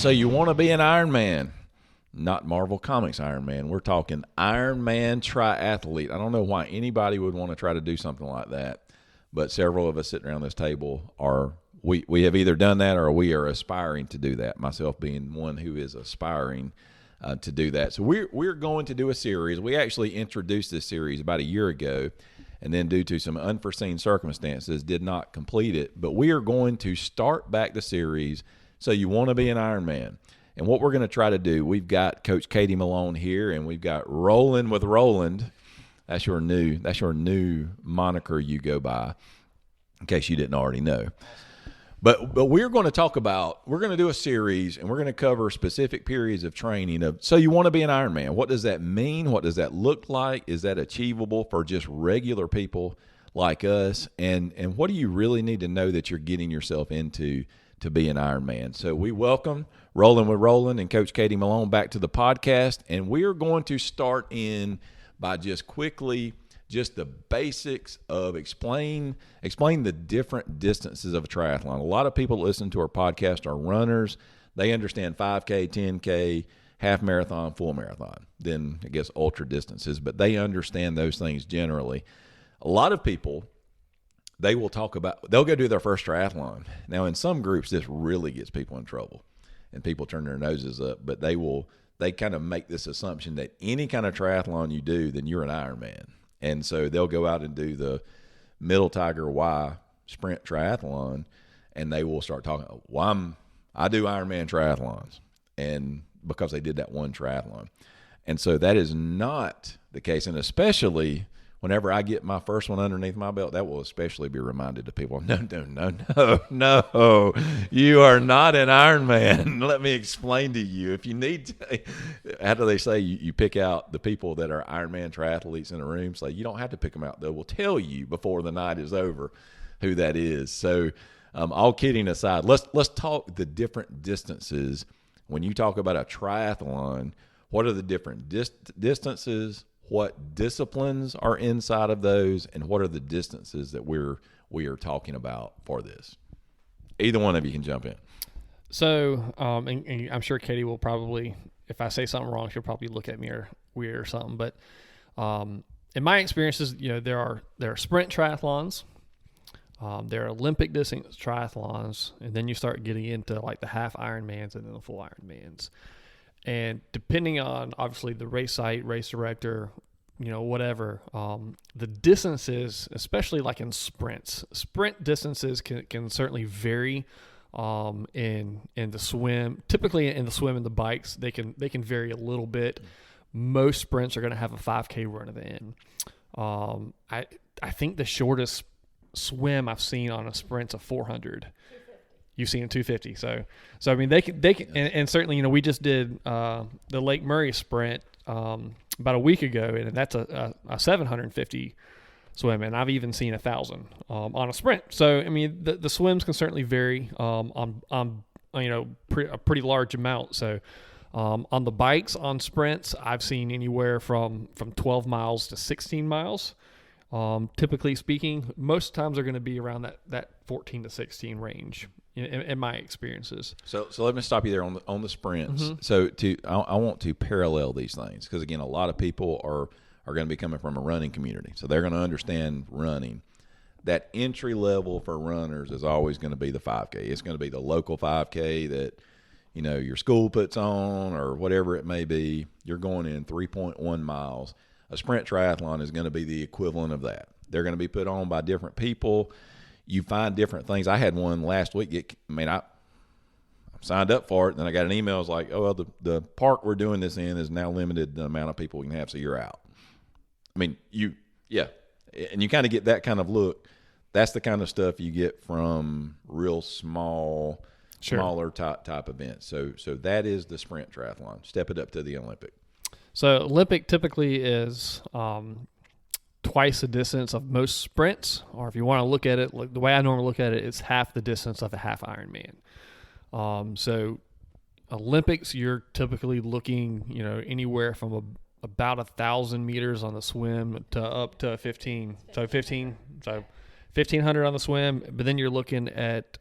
So you want to be an Ironman, not Marvel Comics Ironman. We're talking Ironman triathlete. I don't know why anybody would want to try to do something like that, but several of us sitting around this table are, we have either done that or we are aspiring to do that, myself being one who is aspiring to do that. So we're going to do a series. We actually introduced this series about a year ago, and then due to some unforeseen circumstances did not complete it. But we are going to start back the series, So You Want to Be an Ironman. And what we're going to try to do, we've got Coach Katie Malone here, and we've got Rolling with Roland. That's your new moniker you go by, in case you didn't already know. But we're going to do a series, and we're going to cover specific periods of training of, so you want to be an Ironman. What does that mean? What does that look like? Is that achievable for just regular people like us? And what do you really need to know that you're getting yourself into to be an Ironman? So we welcome Rolling with Roland and Coach Katie Malone back to the podcast, and we are going to start in by just quickly the basics of explain the different distances of a triathlon. A lot of people that listen to our podcast are runners. They understand 5K, 10K, half marathon, full marathon, then I guess ultra distances, but they understand those things generally. A lot of people, they'll go do their first triathlon. Now, in some groups, this really gets people in trouble, and people turn their noses up, but they kind of make this assumption that any kind of triathlon you do, then you're an Ironman. And so they'll go out and do the Middle Tiger Y sprint triathlon, and they will start talking, well, I do Ironman triathlons, and because they did that one triathlon. And so that is not the case, and especially whenever I get my first one underneath my belt, that will especially be reminded to people, no, you are not an Ironman. Let me explain to you. If you need to, how do they say, you pick out the people that are Ironman triathletes in a room, so you don't have to pick them out. They will tell you before the night is over who that is. So all kidding aside, let's talk the different distances. When you talk about a triathlon, what are the different distances? What disciplines are inside of those, and what are the distances that we are talking about for this? Either one of you can jump in. So, and I'm sure Katie will probably, if I say something wrong, she'll probably look at me or weird or something. But in my experiences, there are sprint triathlons, there are Olympic distance triathlons, and then you start getting into like the half Ironmans and then the full Ironmans. And depending on, obviously, the race site, race director, whatever, the distances, especially like in sprint distances can certainly vary in the swim. Typically in the swim and the bikes, they can vary a little bit. Most sprints are going to have a 5K run at the end. I think the shortest swim I've seen on a sprint's a 400. You've seen a 250. So I mean, they can, and certainly, we just did the Lake Murray sprint about a week ago, and that's a 750 swim, and I've even seen 1,000 on a sprint. So I mean, the swims can certainly vary on a pretty large amount. So on the bikes on sprints, I've seen anywhere from 12 miles to 16 miles. Typically speaking, most times are going to be around that 14 to 16 range in my experiences. So let me stop you there on the sprints. Mm-hmm. So I want to parallel these things, because again, a lot of people are going to be coming from a running community, so they're going to understand running. That entry level for runners is always going to be the 5K. It's going to be the local 5K that your school puts on or whatever it may be. You're going in 3.1 miles. A sprint triathlon is going to be the equivalent of that. They're going to be put on by different people. You find different things. I had one last week. I signed up for it, and then I got an email. It was like, oh, well, the park we're doing this in is now limited the amount of people we can have, so you're out. I mean, and you kind of get that kind of look. That's the kind of stuff you get from real smaller type events. So that is the sprint triathlon. Step it up to the Olympic. So Olympic typically is twice the distance of most sprints, or if you want to look at it, the way I normally look at it, it's half the distance of a half Ironman. So Olympics, you're typically looking, anywhere from about 1,000 meters on the swim to up to 1,500 on the swim. But then you're looking at,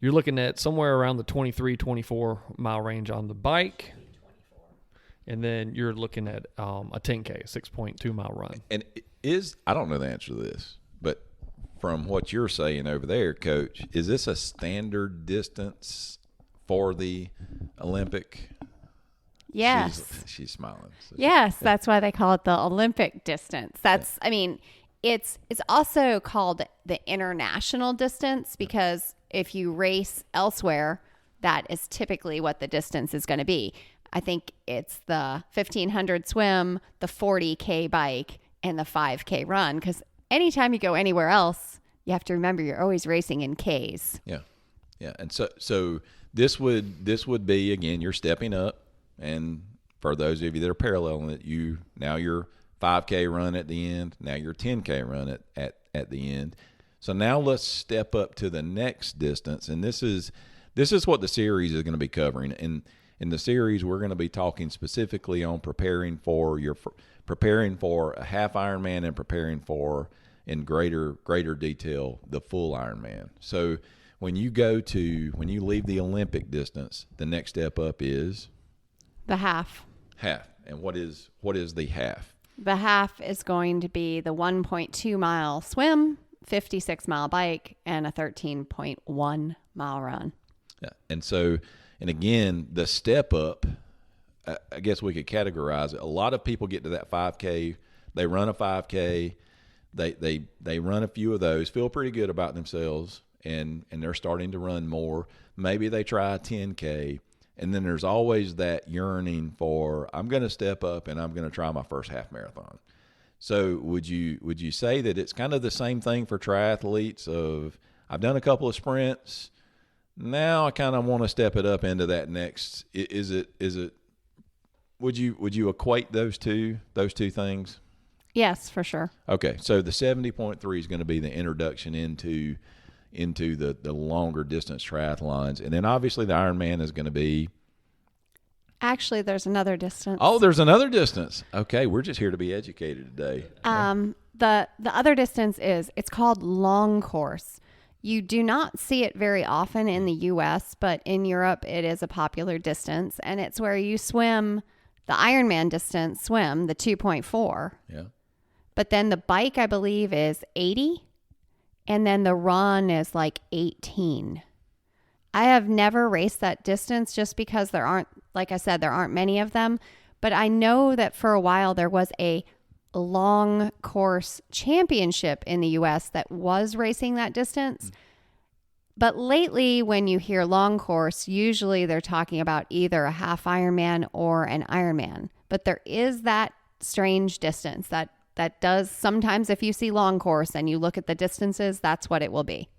you're looking at somewhere around the 23, 24 mile range on the bike. And then you're looking at a 10K, 6.2 mile run. And I don't know the answer to this, but from what you're saying over there, Coach, is this a standard distance for the Olympic? Yes. She's smiling. So yes, that's why they call it the Olympic distance. That's, I mean, it's also called the international distance because if you race elsewhere, that is typically what the distance is going to be. I think it's the 1,500 swim, the 40K bike, and the 5K run. Because anytime you go anywhere else, you have to remember you're always racing in Ks. Yeah, yeah. And so this would be, again, you're stepping up, and for those of you that are paralleling it, now your 5K run at the end, now your 10K run at the end. So now let's step up to the next distance, and this is what the series is going to be covering. And in the series, we're going to be talking specifically on preparing for a half Ironman and preparing for, in greater detail, the full Ironman. So when you leave the Olympic distance, the next step up is The half. Half. And what is the half? The half is going to be the 1.2 mile swim, 56 mile bike, and a 13.1 mile run. Yeah. And again, the step up, I guess we could categorize it. A lot of people get to that 5K. They run a 5K. They run a few of those, feel pretty good about themselves, and they're starting to run more. Maybe they try a 10K, and then there's always that yearning for, I'm going to step up and I'm going to try my first half marathon. So would you say that it's kind of the same thing for triathletes of, I've done a couple of sprints, now I kind of want to step it up into that next. Is it? Would you equate those two things? Yes, for sure. Okay, so the 70.3 is going to be the introduction into the longer distance triathlons, and then obviously the Ironman is going to be. Actually, there's another distance. Oh, there's another distance. Okay, we're just here to be educated today. The other distance it's called long course. You do not see it very often in the U.S., but in Europe it is a popular distance, and it's where you swim the Ironman distance, the 2.4. Yeah. But then the bike, I believe, is 80, and then the run is like 18. I have never raced that distance just because there aren't many of them, but I know that for a while there was a long course championship in the U.S. that was racing that distance. But lately, when you hear long course, usually they're talking about either a half Ironman or an Ironman. But there is that strange distance that does sometimes, if you see long course and you look at the distances, that's what it will be.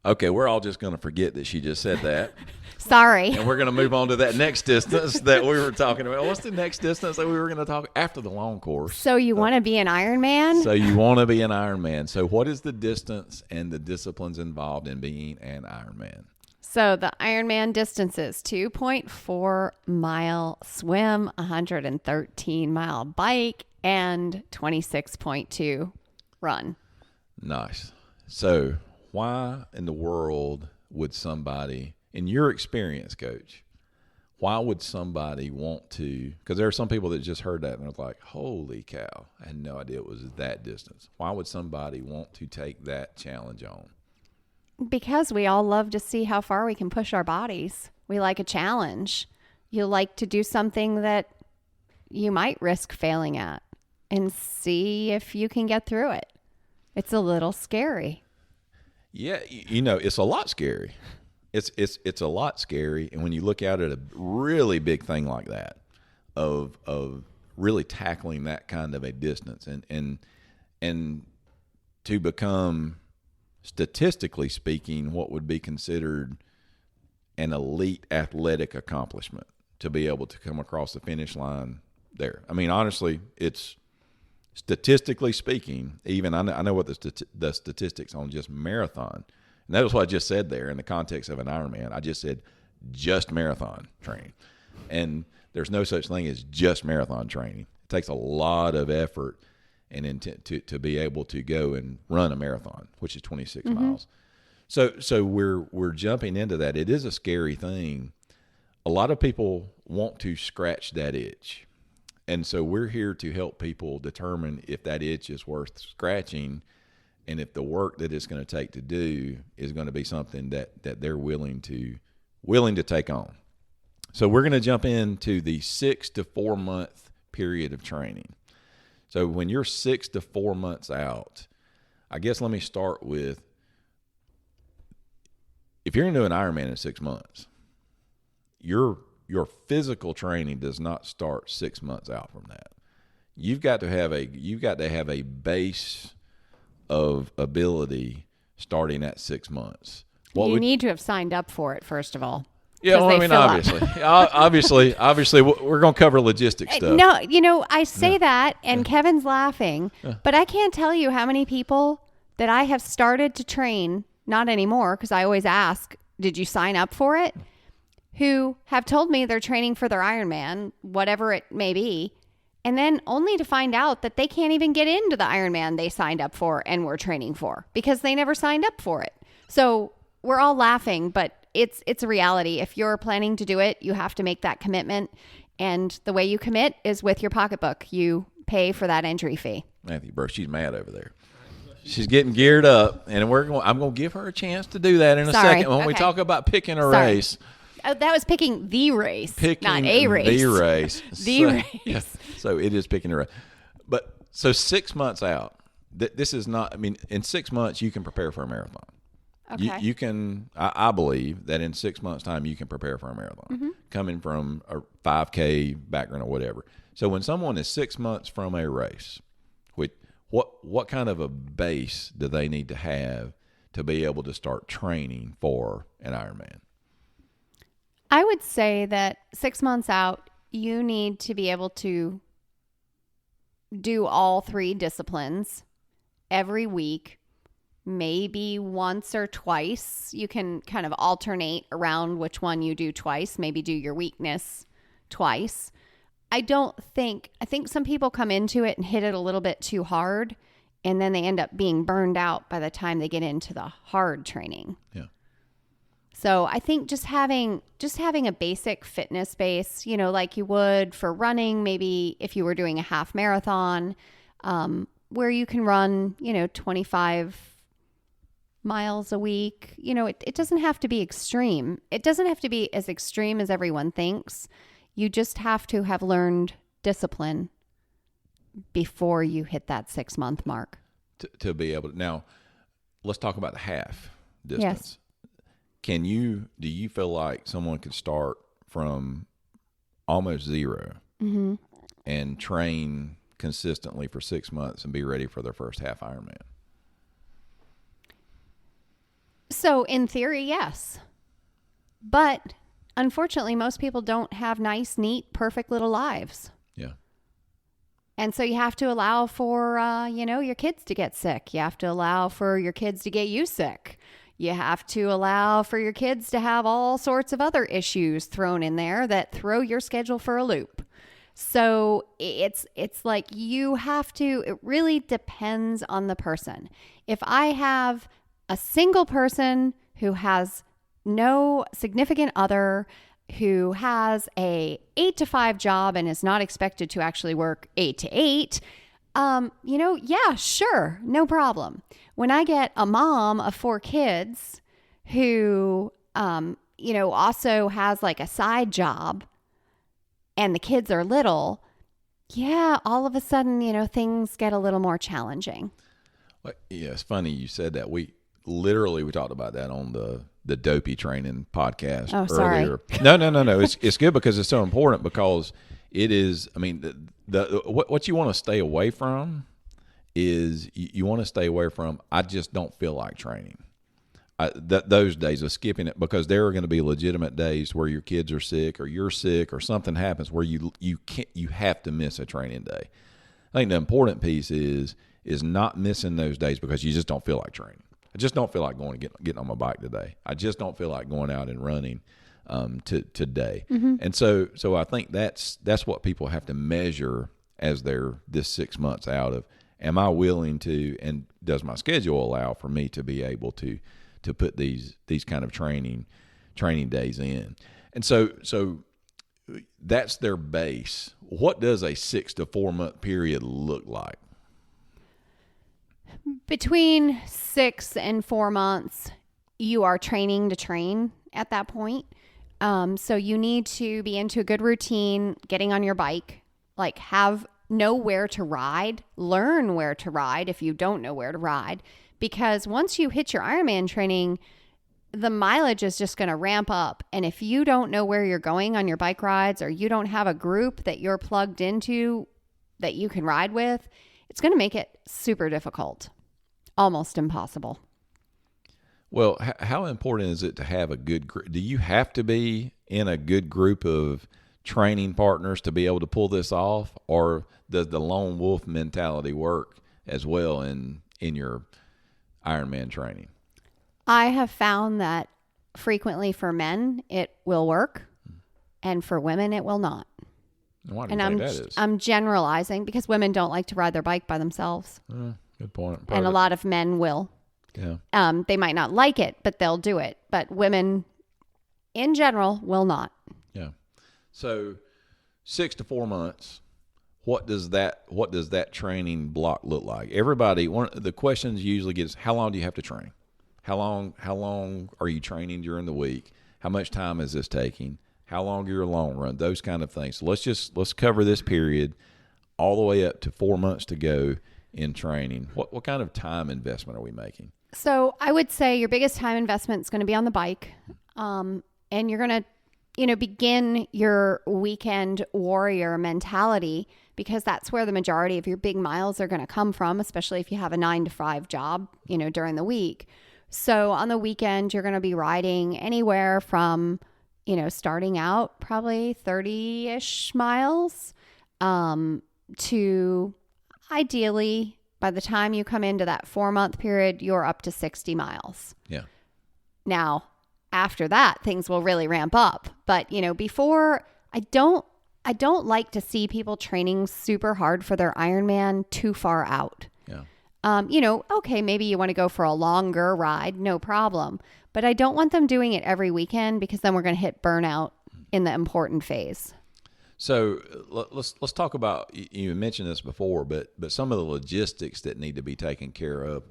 Okay, we're all just going to forget that she just said that. Sorry. And we're going to move on to that next distance that we were talking about. What's the next distance that we were going to talk after the long course? So you want to be an Ironman? So you want to be an Ironman. So what is the distance and the disciplines involved in being an Ironman? So the Ironman distance is 2.4 mile swim, 113 mile bike, and 26.2 run. Nice. So why in the world would somebody, in your experience, Coach, why would somebody want to, because there are some people that just heard that and they're like, holy cow, I had no idea it was that distance. Why would somebody want to take that challenge on? Because we all love to see how far we can push our bodies. We like a challenge. You like to do something that you might risk failing at and see if you can get through it. It's a little scary. Yeah, it's a lot scary. It's a lot scary, and when you look out at a really big thing like that, of really tackling that kind of a distance, and to become, statistically speaking, what would be considered an elite athletic accomplishment, to be able to come across the finish line there. I mean, honestly, it's statistically speaking, even I know what the statistics on just marathon, and that was what I just said there in the context of an Ironman. I just said just marathon training, and there's no such thing as just marathon training. It takes a lot of effort and intent to be able to go and run a marathon, which is 26 miles. So we're jumping into that. It is a scary thing. A lot of people want to scratch that itch. And so we're here to help people determine if that itch is worth scratching and if the work that it's going to take to do is going to be something that they're willing to take on. So we're going to jump into the 6 to 4 month period of training. So when you're 6 to 4 months out, I guess let me start with, if you're going to do an Ironman in 6 months, your physical training does not start 6 months out from that. You've got to have a base of ability starting at 6 months. You need to have signed up for it, first of all. Yeah, well, I mean, obviously, we're going to cover logistics stuff. No, I say that, and Kevin's laughing, but I can't tell you how many people that I have started to train, not anymore, because I always ask, did you sign up for it? Who have told me they're training for their Ironman, whatever it may be, and then only to find out that they can't even get into the Ironman they signed up for and were training for because they never signed up for it. So we're all laughing, but it's a reality. If you're planning to do it, you have to make that commitment. And the way you commit is with your pocketbook. You pay for that entry fee. Matthew, bro, she's mad over there. She's getting geared up, and I'm going to give her a chance to do that in a second when we talk about picking a race. Oh, that was picking the race, not a race. The race. Race. Yeah, so it is picking a race. But so 6 months out, this is not, I mean, in 6 months, you can prepare for a marathon. Okay. You can, I believe that in 6 months' time, you can prepare for a marathon, coming from a 5K background or whatever. So when someone is 6 months from a race, what kind of a base do they need to have to be able to start training for an Ironman? I would say that 6 months out, you need to be able to do all 3 disciplines every week, maybe once or twice. You can kind of alternate around which one you do twice, maybe do your weakness twice. I think some people come into it and hit it a little bit too hard, and then they end up being burned out by the time they get into the hard training. Yeah. So I think just having a basic fitness base, like you would for running, maybe if you were doing a half marathon, where you can run, 25 miles a week. It doesn't have to be extreme. It doesn't have to be as extreme as everyone thinks. You just have to have learned discipline before you hit that 6 month mark. To be able to, now let's talk about the half distance. Yes. Do you feel like someone could start from almost zero and train consistently for 6 months and be ready for their first half Ironman? So in theory, yes. But unfortunately, most people don't have nice, neat, perfect little lives. Yeah. And so you have to allow for, your kids to get sick. You have to allow for your kids to get you sick. You have to allow for your kids to have all sorts of other issues thrown in there that throw your schedule for a loop. So it's like you have to, it really depends on the person. If I have a single person who has no significant other, who has a 8 to 5 job and is not expected to actually work 8 to 8, yeah, sure, no problem. When I get a mom of 4 kids who, also has like a side job and the kids are little, yeah, all of a sudden, things get a little more challenging. Yeah, it's funny you said that. We talked about that on the Dopey Training podcast earlier. Sorry. No. It's good because it's so important, because it is, I mean, what you want to stay away from is you want to stay away from, I just don't feel like training. Those days of skipping it, because there are going to be legitimate days where your kids are sick or you're sick or something happens where you have to miss a training day. I think the important piece is not missing those days because you just don't feel like training. I just don't feel like going and getting on my bike today. I just don't feel like going out and running today. Mm-hmm. And so I think that's what people have to measure as they're this 6 months out of, am I willing to, and does my schedule allow for me to be able to to put these kind of training days in. And so that's their base. What does a 6 to 4 month period look like? Between 6 and 4 months, you are training to train at that point. So you need to be into a good routine, getting on your bike, like know where to ride, learn where to ride if you don't know where to ride. Because once you hit your Ironman training, the mileage is just going to ramp up. And if you don't know where you're going on your bike rides, or you don't have a group that you're plugged into that you can ride with, it's going to make it super difficult, almost impossible. Well, how important is it to have a good group? Do you have to be in a good group of training partners to be able to pull this off? Or does the lone wolf mentality work as well in your Ironman training? I have found that frequently for men, it will work, and for women, it will not. Why do you think that is? I'm generalizing because women don't like to ride their bike by themselves. Good point. And a lot of men will. Yeah. They might not like it, but they'll do it. But women, in general, will not. Yeah. So 6 to 4 months. What does that training block look like? Everybody, one of the questions usually gets, how long do you have to train? How long are you training during the week? How much time is this taking? How long are your long run? Those kind of things. So let's cover this period all the way up to 4 months to go in training. What kind of time investment are we making? So I would say your biggest time investment is going to be on the bike. And you're going to, begin your weekend warrior mentality, because that's where the majority of your big miles are going to come from, especially if you have a 9 to 5 job, during the week. So on the weekend, you're going to be riding anywhere from, starting out probably 30-ish miles to ideally, by the time you come into that 4 month period, you're up to 60 miles. Yeah. Now, after that, things will really ramp up. But, before, I don't like to see people training super hard for their Ironman too far out. Yeah. Okay, maybe you want to go for a longer ride, no problem. But I don't want them doing it every weekend, because then we're going to hit burnout in the important phase. So let's talk about, you mentioned this before, but some of the logistics that need to be taken care of.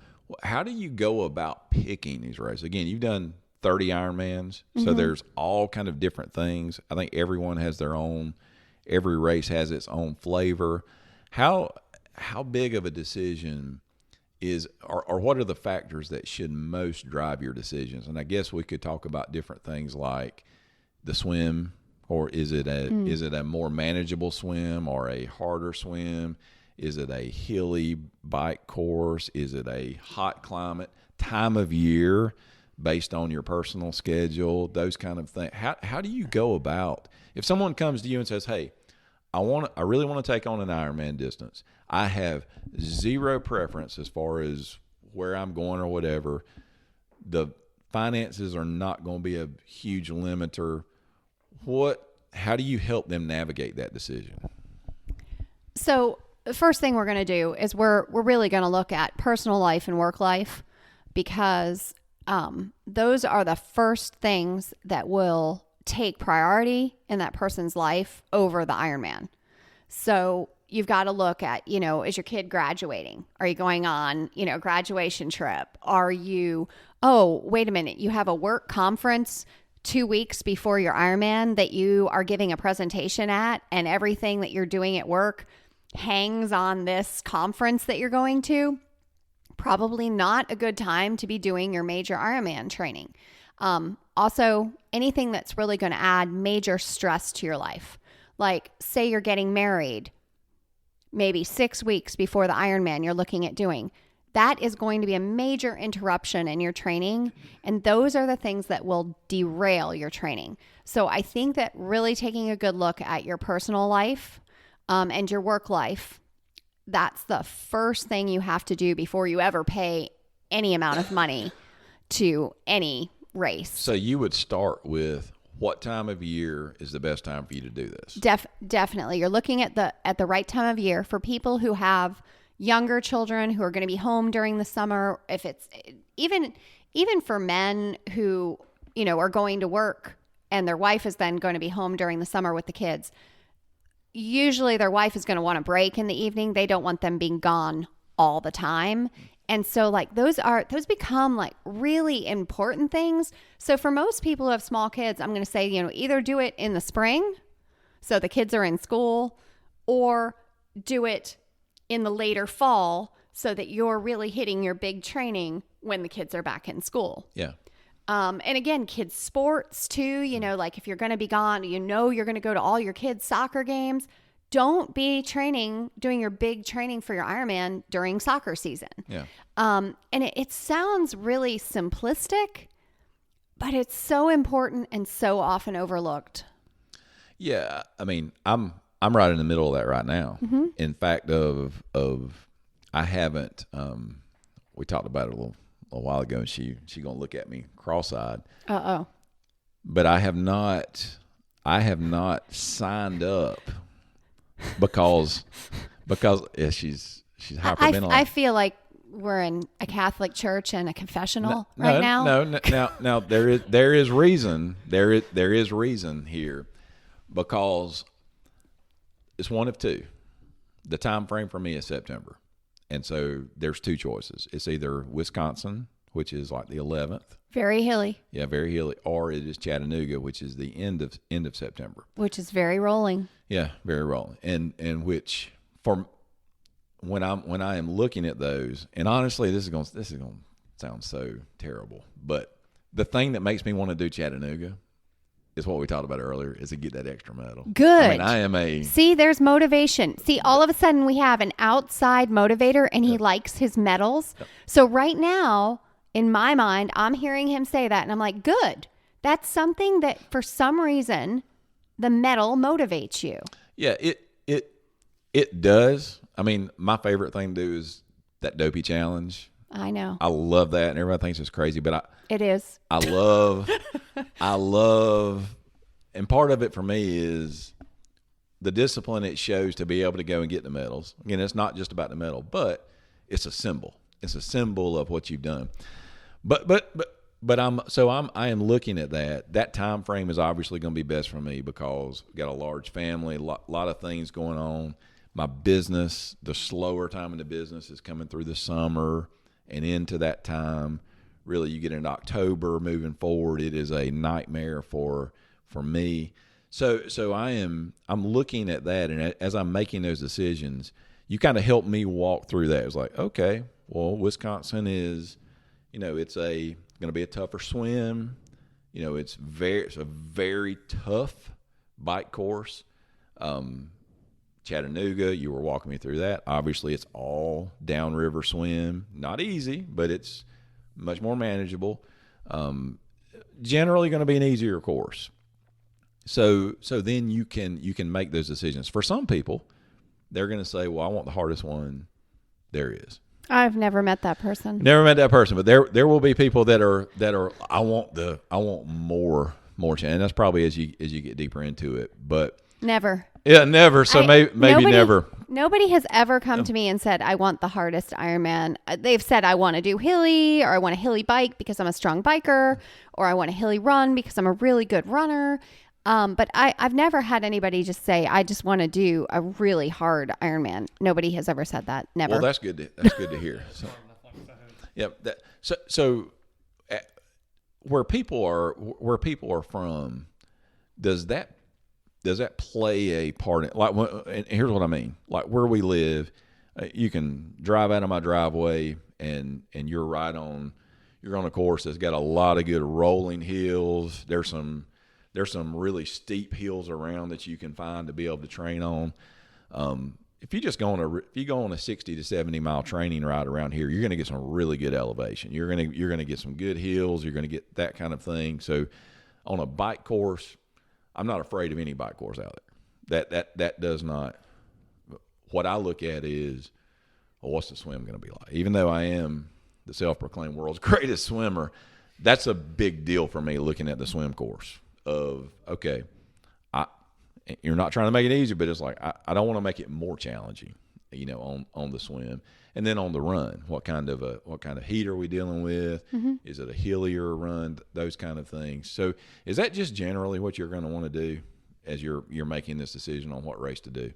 How do you go about picking these races? Again, you've done 30 Ironmans, so there's all kind of different things. I think everyone has their own, every race has its own flavor. How big of a decision is, or what are the factors that should most drive your decisions? And I guess we could talk about different things like the swim, or is it a more manageable swim or a harder swim? Is it a hilly bike course? Is it a hot climate? Time of year based on your personal schedule, those kind of things. How do you go about, if someone comes to you and says, hey, I really want to take on an Ironman distance. I have zero preference as far as where I'm going or whatever. The finances are not going to be a huge limiter. How do you help them navigate that decision? So the first thing we're going to do is we're really going to look at personal life and work life, because those are the first things that will take priority in that person's life over the Ironman. So you've got to look at, is your kid graduating? Are you going on, graduation trip? Are you, wait a minute, you have a work conference 2 weeks before your Ironman that you are giving a presentation at, and everything that you're doing at work hangs on this conference that you're going to. Probably not a good time to be doing your major Ironman training. Also, anything that's really going to add major stress to your life. Like, say you're getting married, maybe 6 weeks before the Ironman you're looking at doing. That is going to be a major interruption in your training. And those are the things that will derail your training. So I think that really taking a good look at your personal life and your work life, that's the first thing you have to do before you ever pay any amount of money to any race. So you would start with, what time of year is the best time for you to do this? Definitely. You're looking at the right time of year for people who have younger children who are going to be home during the summer. If it's even even for men who, you know, are going to work and their wife is then going to be home during the summer with the kids, usually their wife is going to want a break in the evening. They don't want them being gone all the time. And so like those become like really important things. So for most people who have small kids, I'm going to say, you know, either do it in the spring, so the kids are in school, or do it in the later fall so that you're really hitting your big training when the kids are back in school. Yeah. And again, kids sports too, you know, like if you're going to be gone, you know, you're going to go to all your kids' soccer games. Don't be doing your big training for your Ironman during soccer season. Yeah. And it sounds really simplistic, but it's so important and so often overlooked. Yeah. I mean, I'm right in the middle of that right now. Mm-hmm. In fact, I haven't, we talked about it a while ago, and she going to look at me cross-eyed. Uh-oh. But I have not signed up because yeah, she's hyperventilating. I feel like we're in a Catholic church and a confessional right now. No, there is reason. There is reason here, because it's one of two. The time frame for me is September. And so there's two choices. It's either Wisconsin, which is like the 11th. Very hilly. Yeah, very hilly. Or it is Chattanooga, which is the end of September. Which is very rolling. Yeah, very rolling. And which for when I am looking at those, and honestly, this is going to sound so terrible, but the thing that makes me want to do Chattanooga is what we talked about earlier, is to get that extra medal. Good. I mean, See, there's motivation. See, all of a sudden we have an outside motivator and he likes his medals. So right now, in my mind, I'm hearing him say that and I'm like, good. That's something that for some reason the medal motivates you. Yeah, it does. I mean, my favorite thing to do is that dopey challenge. I know. I love that, and everybody thinks it's crazy, but it is. I love, and part of it for me is the discipline it shows to be able to go and get the medals. Again, it's not just about the medal, but it's a symbol. It's a symbol of what you've done. But I am looking at that. That time frame is obviously going to be best for me because I've got a large family, a lot of things going on. My business, the slower time in the business is coming through the summer and into that time. Really, you get into October moving forward, it is a nightmare for me. So I'm looking at that, and as I'm making those decisions, you kind of help me walk through that. It's like, okay, well, Wisconsin is, you know, it's going to be a tougher swim. You know, it's a very tough bike course. Chattanooga, you were walking me through that. Obviously, it's all downriver swim. Not easy, but it's much more manageable. Generally going to be an easier course. So then you can make those decisions. For some people, they're going to say, well, I want the hardest one there is. I've never met that person. Never met that person, but there will be people that are I want more challenge. And that's probably as you get deeper into it. But never. Yeah, never. So maybe never. Nobody has ever come to me and said, I want the hardest Ironman. They've said, I want to do hilly, or I want a hilly bike because I'm a strong biker, or I want a hilly run because I'm a really good runner. But I've never had anybody just say, I just want to do a really hard Ironman. Nobody has ever said that. Never. Well, that's good to hear. So, so where people are from, does that play a part in, like, and here's what I mean, like where we live, you can drive out of my driveway and you're on a course that's got a lot of good rolling hills. There's some really steep hills around that you can find to be able to train on. If you go on a 60 to 70 mile training ride around here, you're going to get some really good elevation. You're going to get some good hills. You're going to get that kind of thing. So on a bike course, I'm not afraid of any bike course out there. That does not. What I look at is, well, what's the swim going to be like? Even though I am the self-proclaimed world's greatest swimmer, that's a big deal for me looking at the swim course of, okay, you're not trying to make it easy, but it's like, I don't want to make it more challenging. on the swim, and then on the run, what kind of heat are we dealing with? Is it a hillier run? Those kind of things. So is that just generally what you're going to want to do as you're making this decision on what race to do?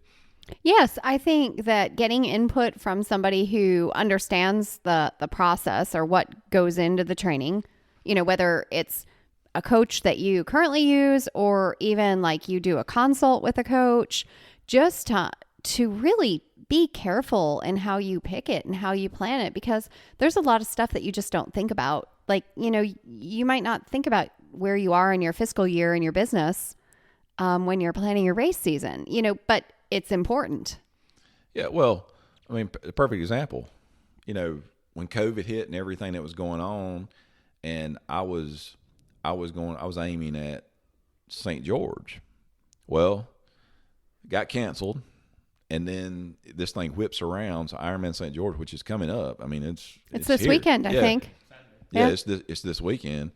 Yes, I think that getting input from somebody who understands the process or what goes into the training, whether it's a coach that you currently use or even like you do a consult with a coach, just to really be careful in how you pick it and how you plan it, because there's a lot of stuff that you just don't think about. Like, you might not think about where you are in your fiscal year in your business when you're planning your race season, but it's important. Yeah, well, I mean, a perfect example, when COVID hit and everything that was going on, and I was aiming at St. George. Well, got canceled, and then this thing whips around. So Ironman St. George, which is coming up. I mean, it's this here. weekend, I think. Yeah, it's this weekend.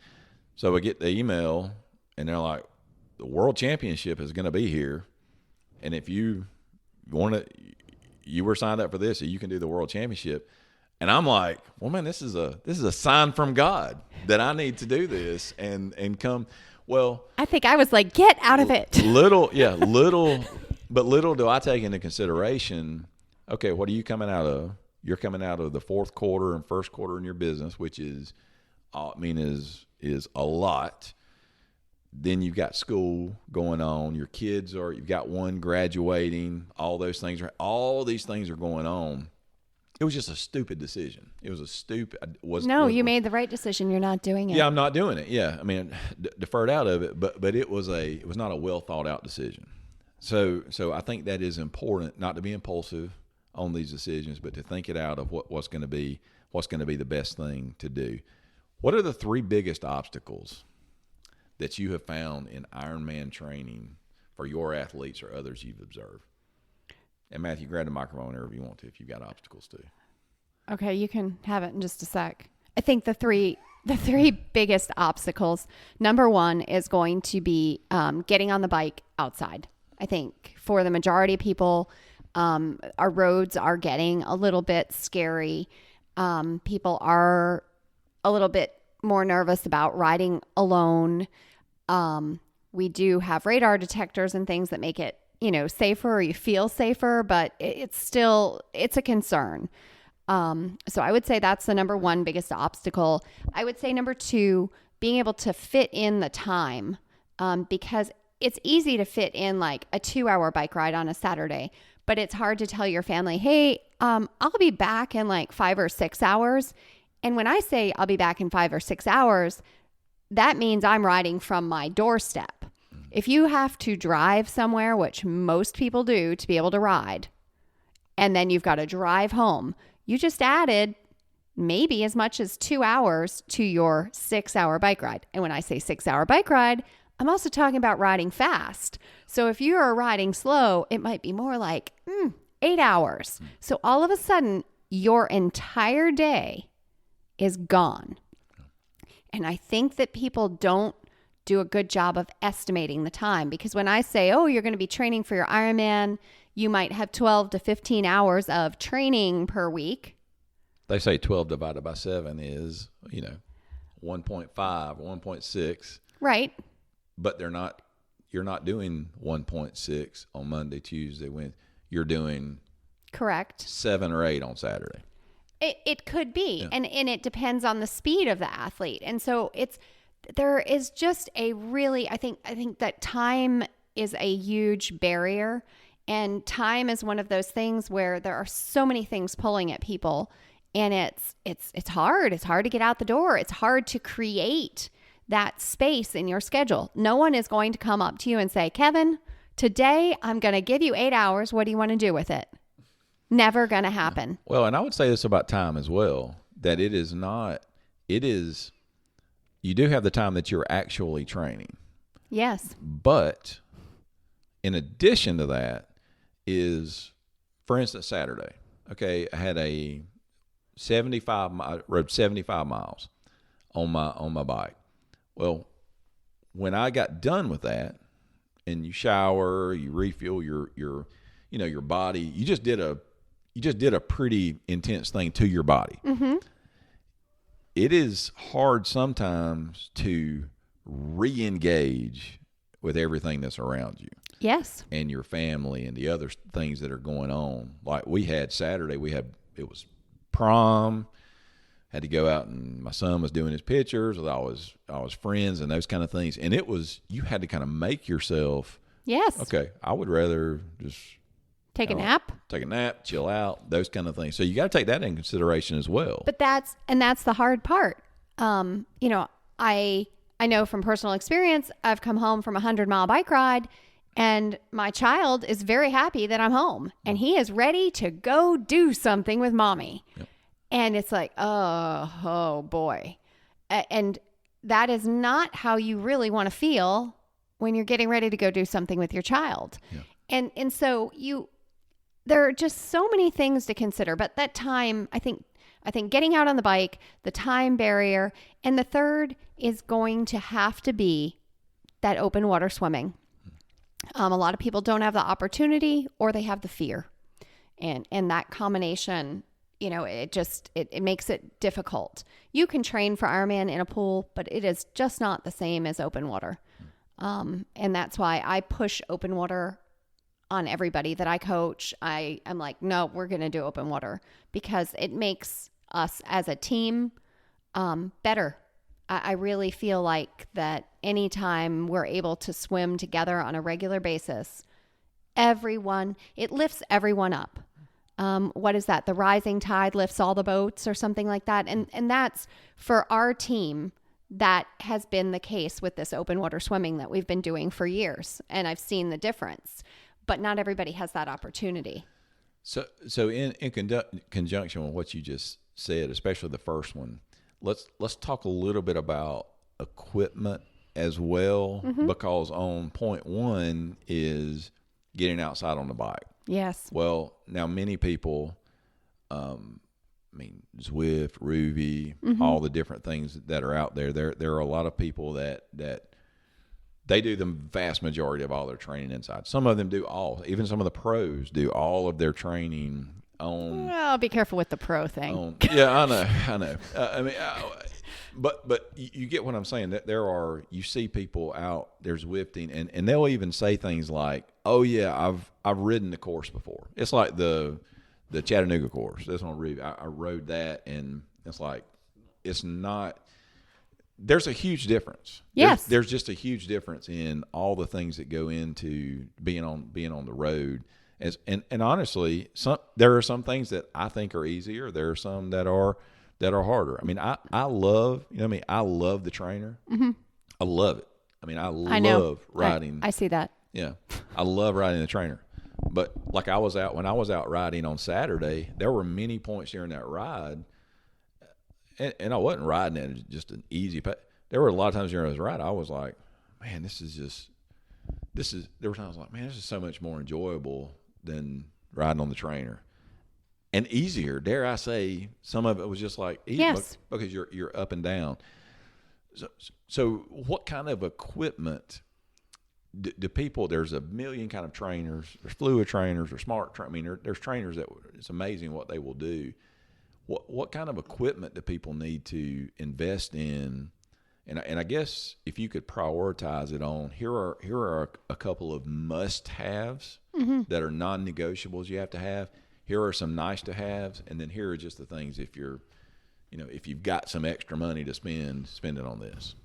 So I get the email, and they're like, the World Championship is going to be here. And if you were signed up for this, so you can do the World Championship. And I'm like, well, man, this is a sign from God that I need to do this and come. Well, I think I was like, get out of it. Little do I take into consideration, okay, what are you coming out of? You're coming out of the fourth quarter and first quarter in your business, which is a lot. Then you've got school going on. Your kids you've got one graduating. All these things are going on. It was just a stupid decision. It was a stupid. You made the right decision. You're not doing it. Yeah, I'm not doing it. Yeah, I mean, deferred out of it, but it was not a well thought out decision. So I think that is important, not to be impulsive on these decisions, but to think it out of what's going to be the best thing to do. What are the 3 biggest obstacles that you have found in Ironman training for your athletes or others you've observed? And Matthew, grab the microphone whenever you want to, if you've got obstacles too. Okay, you can have it in just a sec. I think the three biggest obstacles, number 1 is going to be getting on the bike outside. I think for the majority of people, our roads are getting a little bit scary. People are a little bit more nervous about riding alone. We do have radar detectors and things that make it, safer, or you feel safer, but it's a concern. So I would say that's the number 1 biggest obstacle. I would say number 2, being able to fit in the time, because it's easy to fit in like a 2-hour bike ride on a Saturday, but it's hard to tell your family, hey, I'll be back in like 5 or 6 hours. And when I say I'll be back in 5 or 6 hours, that means I'm riding from my doorstep. If you have to drive somewhere, which most people do to be able to ride, and then you've got to drive home, you just added maybe as much as 2 hours to your 6-hour bike ride. And when I say 6-hour bike ride, I'm also talking about riding fast. So if you are riding slow, it might be more like 8 hours. So all of a sudden, your entire day is gone. And I think that people don't do a good job of estimating the time, because when I say, oh, you're going to be training for your Ironman, you might have 12 to 15 hours of training per week. They say 12 divided by 7 is, 1.5, 1.6. Right. But you're not doing 1.6 on Monday, Tuesday, Wednesday. You're doing correct 7 or 8 on Saturday. It could be. Yeah. And it depends on the speed of the athlete. And so there is just I think that time is a huge barrier, and time is one of those things where there are so many things pulling at people, and it's hard. It's hard to get out the door. It's hard to create that space in your schedule. No one is going to come up to you and say, Kevin, today I'm going to give you 8 hours. What do you want to do with it? Never going to happen. Well, and I would say this about time as well, that you do have the time that you're actually training. Yes. But in addition to that is, for instance, Saturday. Okay, I had I rode 75 miles on my bike. Well, when I got done with that, and you shower, you refuel your body, you just did just did a pretty intense thing to your body. Mm-hmm. It is hard sometimes to re-engage with everything that's around you. Yes. And your family and the other things that are going on. Like we had Saturday, it was prom, had to go out, and my son was doing his pictures with all his friends and those kind of things. And you had to kind of make yourself, Yes. okay, I would rather just Take a nap. take a nap, chill out, those kind of things. So you got to take that in consideration as well. But that's the hard part. I know from personal experience, I've come home from a 100-mile bike ride, and my child is very happy that I'm home, and he is ready to go do something with mommy. Yep. And it's like, oh boy. And that is not how you really want to feel when you're getting ready to go do something with your child. Yeah. And so there are just so many things to consider. But that time, I think getting out on the bike, the time barrier, and the third is going to have to be that open water swimming. A lot of people don't have the opportunity, or they have the fear. And that combination, it makes it difficult. You can train for Ironman in a pool, but it is just not the same as open water. And that's why I push open water on everybody that I coach. I'm like, no, we're going to do open water because it makes us as a team better. I really feel like that anytime we're able to swim together on a regular basis, it lifts everyone up. What is that? The rising tide lifts all the boats or something like that. And that's for our team. That has been the case with this open water swimming that we've been doing for years. And I've seen the difference, but not everybody has that opportunity. So in conjunction with what you just said, especially the first one, let's talk a little bit about equipment as well, because on point one is getting outside on the bike. Yes. Well, now many people, Zwift, Ruby, all the different things that are out there. There are a lot of people that they do the vast majority of all their training inside. Some of them do even some of the pros do all of their training on. Well, be careful with the pro thing. Yeah, I know. But you get what I'm saying. That you see people out there's Zwifting, and they'll even say things like, "Oh yeah, I've ridden the course before." It's like the Chattanooga course. That's on Ruby. I rode that, and it's like it's not. There's a huge difference. Yes, there's just a huge difference in all the things that go into being on the road. And honestly, there are some things that I think are easier. There are some that are harder. I mean, I love I love the trainer. I love it. I mean, I love riding. I see that. Yeah, I love riding the trainer. But like when I was out riding on Saturday, there were many points during that ride, and I wasn't riding at just an easy pace. There were a lot of times during this ride I was like, man, there were times I was like, man, this is so much more enjoyable than riding on the trainer. And easier, dare I say, some of it was just like easy. Yes. Because you're up and down. So what kind of equipment do people? There's a million kind of trainers. There's fluid trainers or smart. There's trainers that it's amazing what they will do. What kind of equipment do people need to invest in? And I guess if you could prioritize it on here are a couple of must-haves that are non-negotiables you have to have. Here are some nice-to-haves, and then here are just the things if you've got some extra money to spend it on this.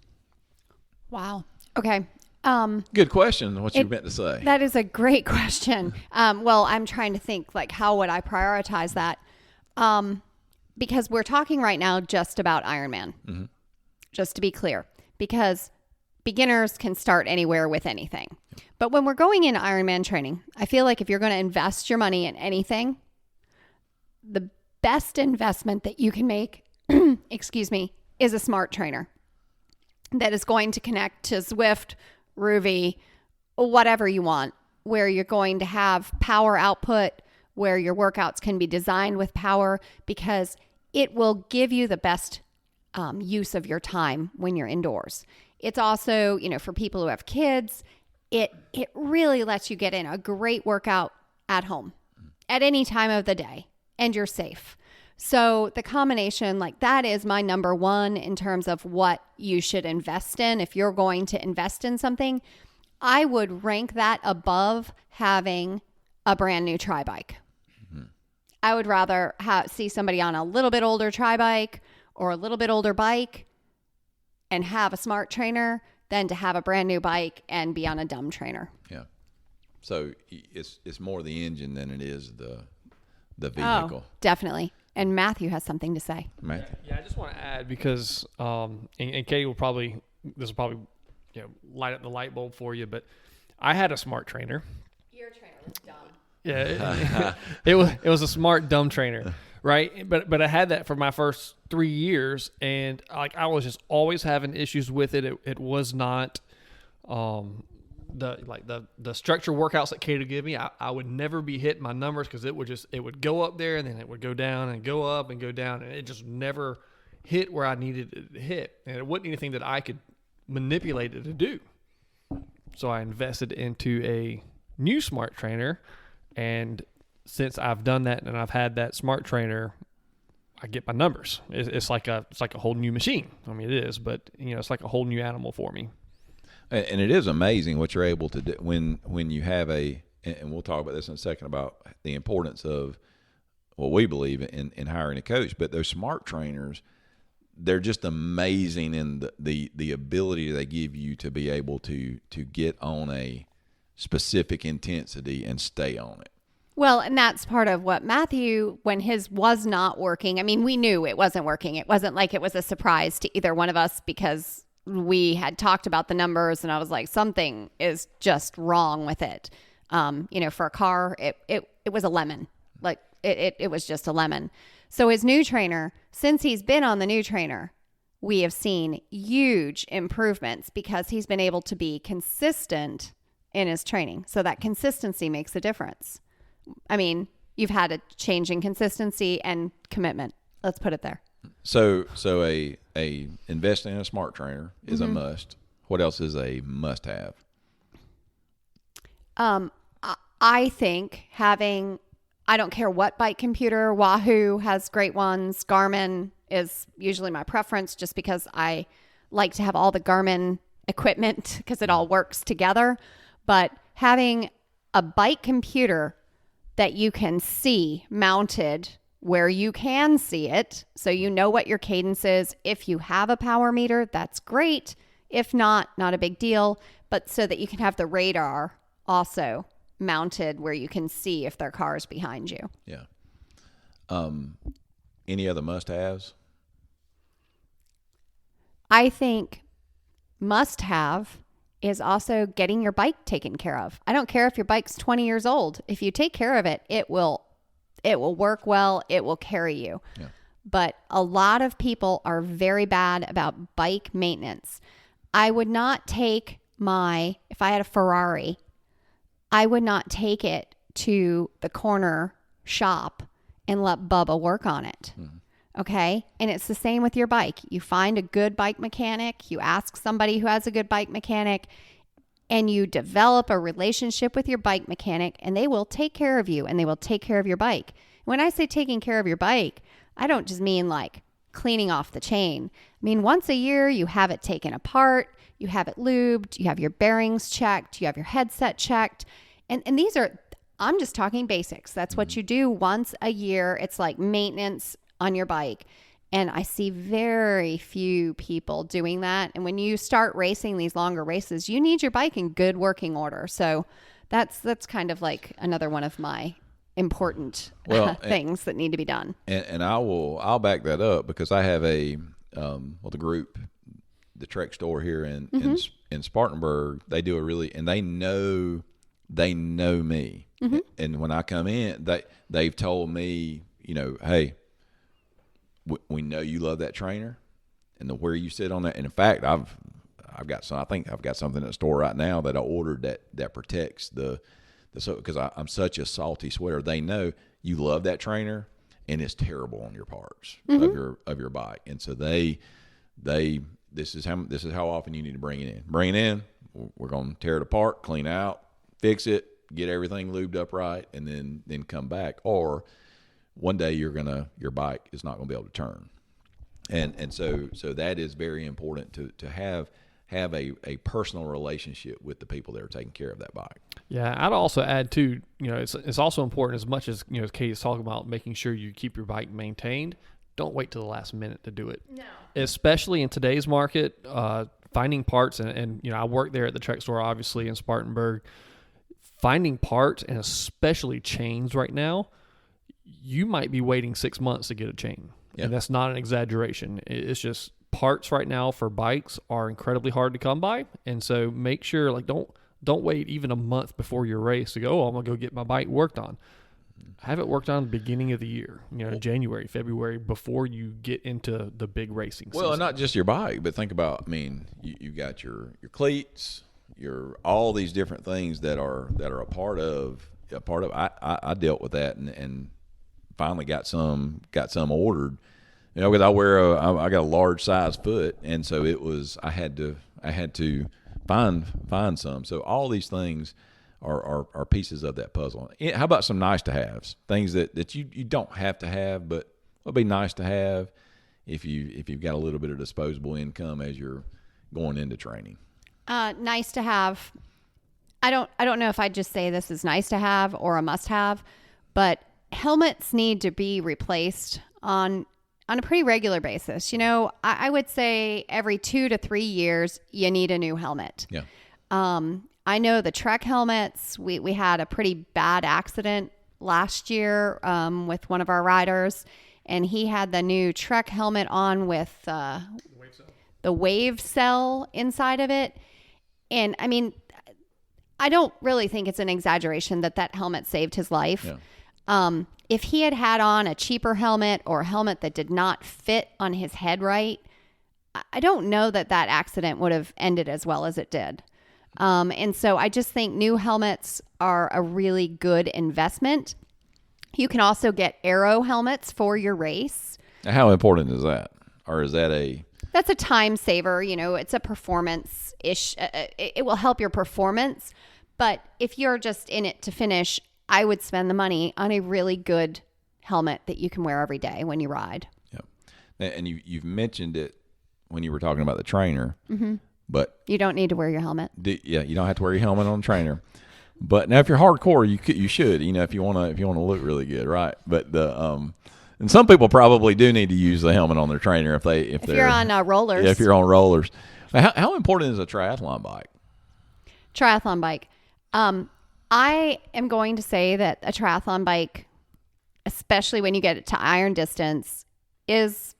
Wow. Okay. Good question. What you meant to say? That is a great question. Well, I'm trying to think like how would I prioritize that? Because we're talking right now just about Ironman. Just to be clear, because beginners can start anywhere with anything. But when we're going into Ironman training, I feel like if you're going to invest your money in anything, the best investment that you can make, is a smart trainer that is going to connect to Zwift, Ruby, whatever you want, where you're going to have power output, where your workouts can be designed with power, because it will give you the best use of your time when you're indoors. It's also, for people who have kids, it really lets you get in a great workout at home at any time of the day. and you're safe. So the combination, like that is my number one in terms of what you should invest in. If you're going to invest in something, I would rank that above having a brand new tri-bike. I would rather see somebody on a little bit older tri-bike or a little bit older bike and have a smart trainer than to have a brand new bike and be on a dumb trainer. Yeah. So it's more the engine than it is the vehicle. Oh, definitely. And Matthew has something to say. Matthew. Yeah, I just want to add because, and Katie will probably light up the light bulb for you, but I had a smart trainer. Your trainer was dumb. Yeah, it was a smart dumb trainer, right? But I had that for my first 3 years, and like I was just always having issues with it. It was not the structure workouts that Katie would give me. I would never be hitting my numbers because it would go up there and then it would go down and go up and go down, and it just never hit where I needed it to hit, and it wasn't anything that I could manipulate it to do. So I invested into a new smart trainer. And since I've done that and I've had that smart trainer, I get my numbers. It's like a whole new machine. I mean, it is, but it's like a whole new animal for me. And it is amazing what you're able to do when you have and we'll talk about this in a second about the importance of what we believe in hiring a coach. But those smart trainers, they're just amazing in the ability they give you to be able to get on a specific intensity and stay on it. Well, and that's part of what Matthew, when his was not working, I mean, we knew it wasn't working. It wasn't like it was a surprise to either one of us because we had talked about the numbers and I was like, something is just wrong with it. For a car, it was a lemon. Like it was just a lemon. So his new trainer, since he's been on the new trainer, we have seen huge improvements because he's been able to be consistent in his training. So that consistency makes a difference. I mean, you've had a change in consistency and commitment. Let's put it there. So a investing in a smart trainer is a must. What else is a must have? I think having, I don't care what bike computer, Wahoo has great ones. Garmin is usually my preference just because I like to have all the Garmin equipment because it all works together. But having a bike computer that you can see mounted where you can see it, so you know what your cadence is. If you have a power meter, that's great. If not a big deal. But so that you can have the radar also mounted where you can see if their car is behind you. Yeah. Any other must-haves? I think must-have is also getting your bike taken care of. I don't care if your bike's 20 years old. If you take care of it, it will work well. It will carry you. Yeah. But a lot of people are very bad about bike maintenance. I would not take if I had a Ferrari, I would not take it to the corner shop and let Bubba work on it. Mm-hmm. Okay. And it's the same with your bike. You find a good bike mechanic, you ask somebody who has a good bike mechanic, and you develop a relationship with your bike mechanic, and they will take care of you and they will take care of your bike. When I say taking care of your bike, I don't just mean like cleaning off the chain. I mean, once a year, you have it taken apart, you have it lubed, you have your bearings checked, you have your headset checked. And these are, I'm just talking basics. That's what you do once a year. It's like maintenance on your bike. And I see very few people doing that. And when you start racing these longer races, you need your bike in good working order. So that's kind of like another one of my important things that need to be done. And I'll back that up because I have the group, the Trek store here in Spartanburg. They do and they know me. Mm-hmm. And when I come in, they've told me, hey, we know you love that trainer and where you sit on that. And in fact, I've got some. I think I've got something at the store right now that I ordered that protects because I'm such a salty sweater. They know you love that trainer and it's terrible on your parts of your bike. And so this is how often you need to bring it in. Bring it in. We're going to tear it apart, clean out, fix it, get everything lubed up right, and then come back. Or one day your bike is not going to be able to turn. And so that is very important to have a personal relationship with the people that are taking care of that bike. Yeah, I'd also add too, it's also important, as much as, as Katie's talking about making sure you keep your bike maintained. Don't wait till the last minute to do it. No. Especially in today's market, finding parts, and I work there at the Trek store, obviously, in Spartanburg. Finding parts, and especially chains right now, you might be waiting 6 months to get a chain. Yeah. And that's not an exaggeration. It's just parts right now for bikes are incredibly hard to come by. And so make sure, don't wait even a month before your race to go, I'm going to go get my bike worked on. Have it worked on at the beginning of the year, January, February, before you get into the big racing season. Well, and not just your bike, but think about, you got your cleats, all these different things that are a part of. I dealt with that and finally got some ordered, because I got a large size foot, and so I had to find some. So all these things are pieces of that puzzle. How about some nice to haves, things that you don't have to have, but it'll be nice to have if you've got a little bit of disposable income as you're going into training. Nice to have. I don't know if I'd just say this is nice to have or a must have, but helmets need to be replaced on a pretty regular basis. I would say every 2 to 3 years you need a new helmet. Yeah. I know the Trek helmets, we had a pretty bad accident last year with one of our riders, and he had the new Trek helmet on with the wave cell inside of it. And I don't really think it's an exaggeration that helmet saved his life. Yeah. If he had on a cheaper helmet or a helmet that did not fit on his head right, I don't know that accident would have ended as well as it did. And so I just think new helmets are a really good investment. You can also get aero helmets for your race. How important is that? Or is that that's a time saver. It's a performance-ish. It will help your performance. But if you're just in it to finish, I would spend the money on a really good helmet that you can wear every day when you ride. Yeah. And you've mentioned it when you were talking about the trainer. Mm-hmm. But you don't need to wear your helmet. You don't have to wear your helmet on the trainer. But now, if you're hardcore, you should. If you want to look really good, right? But and some people probably do need to use the helmet on their trainer if you're on rollers. Yeah, if you're on rollers. How important is a triathlon bike? Triathlon bike. I am going to say that a triathlon bike, especially when you get it to iron distance, is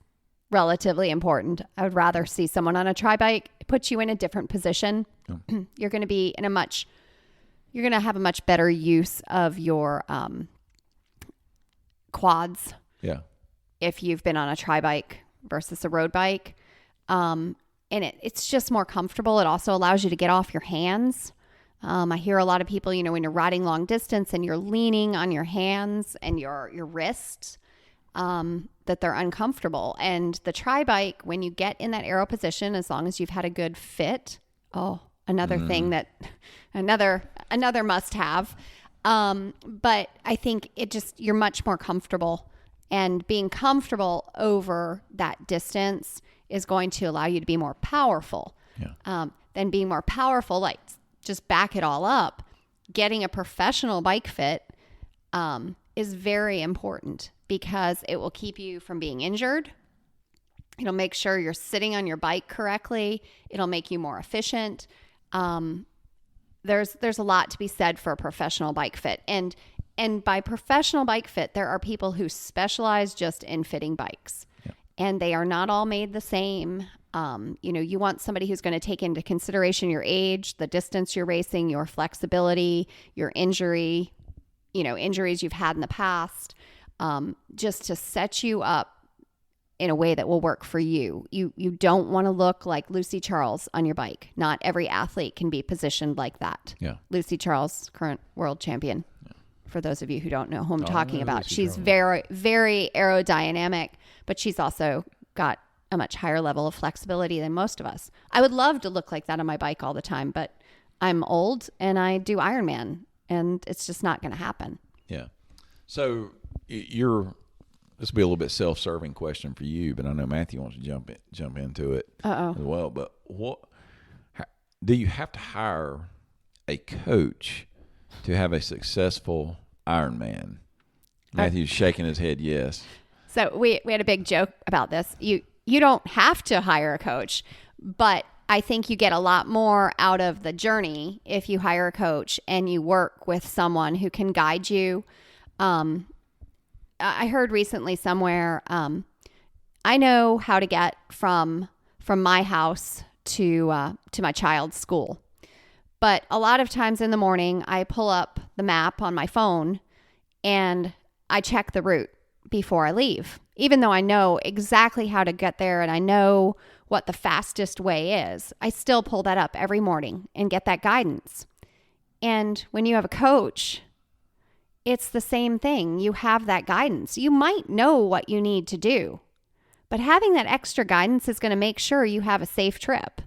relatively important. I would rather see someone on a tri bike. It puts you in a different position. Yeah. You're going to be you're going to have a much better use of your quads. Yeah. If you've been on a tri bike versus a road bike. And it's just more comfortable. It also allows you to get off your hands. I hear a lot of people, when you're riding long distance and you're leaning on your hands and your wrists, that they're uncomfortable. And the tri bike, when you get in that aero position, as long as you've had a good fit, another thing that another must have. But I think you're much more comfortable, and being comfortable over that distance is going to allow you to be more powerful. Yeah. Then being more powerful, just back it all up, getting a professional bike fit is very important, because it will keep you from being injured. It'll make sure you're sitting on your bike correctly. It'll make you more efficient. There's a lot to be said for a professional bike fit. And by professional bike fit, there are people who specialize just in fitting bikes. Yeah. And they are not all made the same. You want somebody who's going to take into consideration your age, the distance you're racing, your flexibility, your injuries you've had in the past, just to set you up in a way that will work for you. You don't want to look like Lucy Charles on your bike. Not every athlete can be positioned like that. Yeah. Lucy Charles, current world champion. Yeah. For those of you who don't know who I'm talking about, she's very, very aerodynamic, but she's also got a much higher level of flexibility than most of us. I would love to look like that on my bike all the time, but I'm old and I do Ironman, and it's just not going to happen. Yeah. So you're This will be a little bit self-serving question for you, but I know Matthew wants to jump into it as well. But do you have to hire a coach to have a successful Ironman? Matthew's shaking his head yes. So we had a big joke about this. You don't have to hire a coach, but I think you get a lot more out of the journey if you hire a coach and you work with someone who can guide you. I heard recently somewhere, I know how to get from my house to my child's school. But a lot of times in the morning, I pull up the map on my phone and I check the route before I leave. Even though I know exactly how to get there and I know what the fastest way is, I still pull that up every morning and get that guidance. And when you have a coach, it's the same thing. You have that guidance. You might know what you need to do, but having that extra guidance is going to make sure you have a safe trip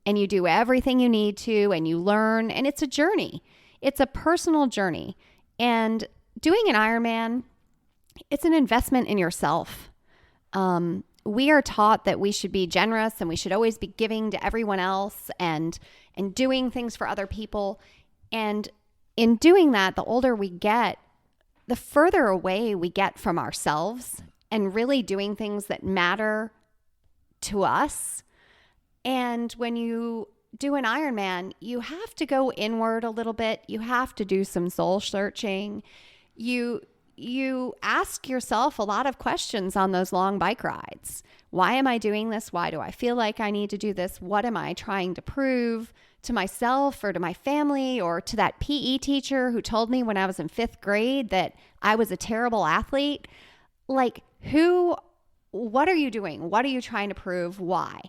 and you do everything you need to and you learn. And it's a journey. It's a personal journey. And doing an Ironman, it's an investment in yourself. We are taught that we should be generous and we should always be giving to everyone else and doing things for other people. And in doing that, the older we get, the further away we get from ourselves and really doing things that matter to us. And when you do an Ironman, you have to go inward a little bit. You have to do some soul searching. You ask yourself a lot of questions on those long bike rides. Why am I doing this? Why do I feel like I need to do this? What am I trying to prove to myself or to my family or to that PE teacher who told me when I was in 5th grade that I was a terrible athlete? Like, what are you doing? What are you trying to prove? Why?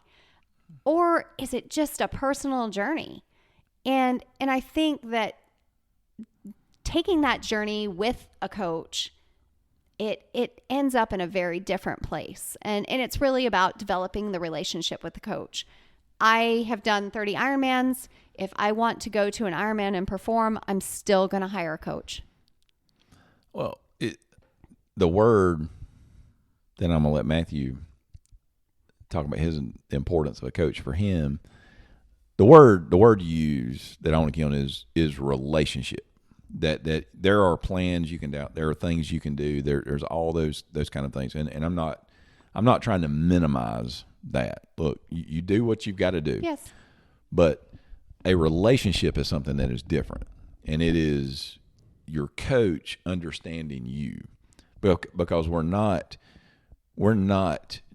Or is it just a personal journey? And I think that taking that journey with a coach, it ends up in a very different place. And it's really about developing the relationship with the coach. I have done 30 Ironmans. If I want to go to an Ironman and perform, I'm still going to hire a coach. Well, the word, then I'm going to let Matthew talk about the importance of a coach for him. The word you use that I want to count is relationship. That there are plans you can do, there are things you can do. There's all those kind of things, and I'm not trying to minimize that. Look, you do what you've got to do. Yes. But a relationship is something that is different, and it is your coach understanding you, because we're not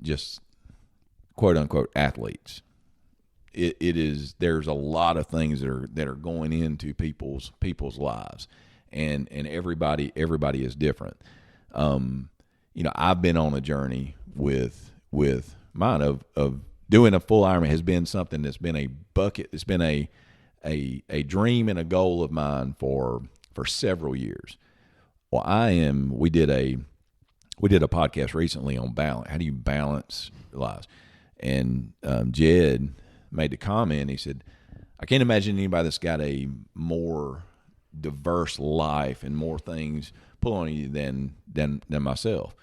just quote unquote athletes. It is, there's a lot of things that are going into people's lives, and everybody is different. I've been on a journey with mine of doing a full Ironman has been something that's been a bucket. It's been a dream and a goal of mine for several years. Well, we did a podcast recently on balance. How do you balance lives? And Jed made the comment. He said, I can't imagine anybody that's got a more diverse life and more things pull on you than myself.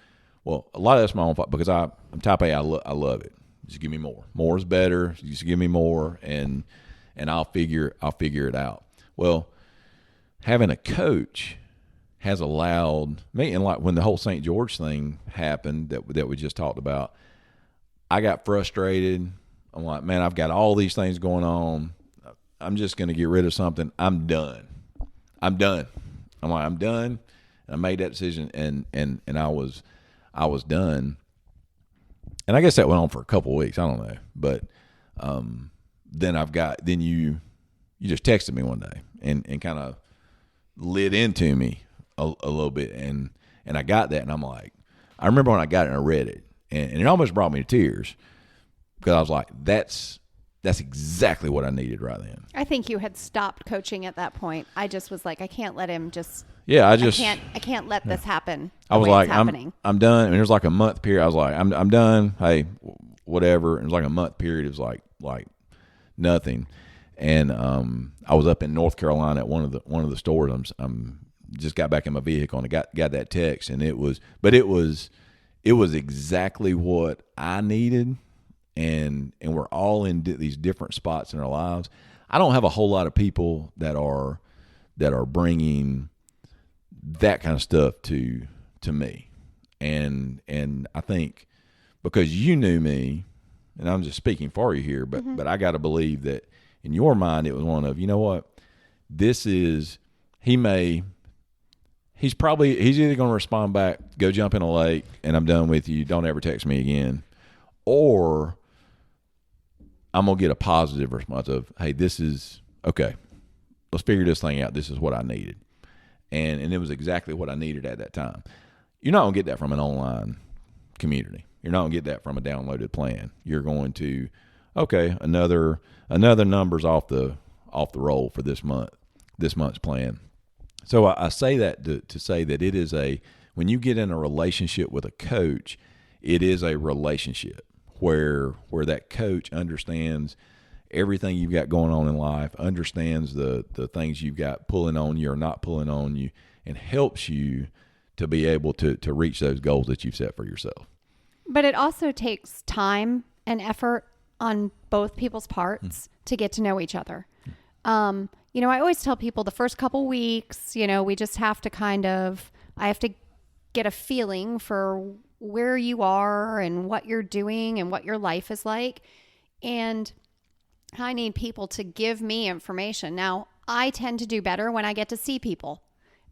Well, a lot of that's my own fault, because I'm type A. I love it. Just give me more. More is better. Just give me more, and I'll figure it out. Well, having a coach has allowed me, and like when the whole St. George thing happened that we just talked about, I got frustrated. I'm like, man, I've got all these things going on. I'm just going to get rid of something. I'm done. I'm like, I'm done. And I made that decision, and I was done. And I guess that went on for a couple of weeks. I don't know. But then you just texted me one day and kind of lit into me a little bit. And I got that, and I'm like, I remember when I got it and I read it, and it almost brought me to tears, because I was like, that's exactly what I needed right then. I think you had stopped coaching at that point. I just was like, I can't let him just. Yeah, I can't let this happen. I was like, I'm done. And it was like a month period. I was like, I'm done. Hey, whatever. And it was like a month period. It was like nothing. And I was up in North Carolina at one of the stores. I'm just got back in my vehicle and I got that text, and it was it was exactly what I needed, and we're all in these different spots in our lives. I don't have a whole lot of people that are bringing that kind of stuff to me, and I think because you knew me, and I'm just speaking for you here, but I got to believe that in your mind it was one of, you know what, this is he's either going to respond back, go jump in a lake, and I'm done with you, don't ever text me again, or I'm going to get a positive response of, hey, this is okay. Let's figure this thing out. This is what I needed. And it was exactly what I needed at that time. You're not going to get that from an online community. You're not going to get that from a downloaded plan. You're going to, okay, another number's off the roll for this month's plan. So I say that to say that it is when you get in a relationship with a coach, it is a relationship where that coach understands everything you've got going on in life, understands the things you've got pulling on you or not pulling on you, and helps you to be able to reach those goals that you've set for yourself. But it also takes time and effort on both people's parts to get to know each other. I always tell people the first couple weeks, we just have to I have to get a feeling for where you are and what you're doing and what your life is like. And I need people to give me information. Now, I tend to do better when I get to see people.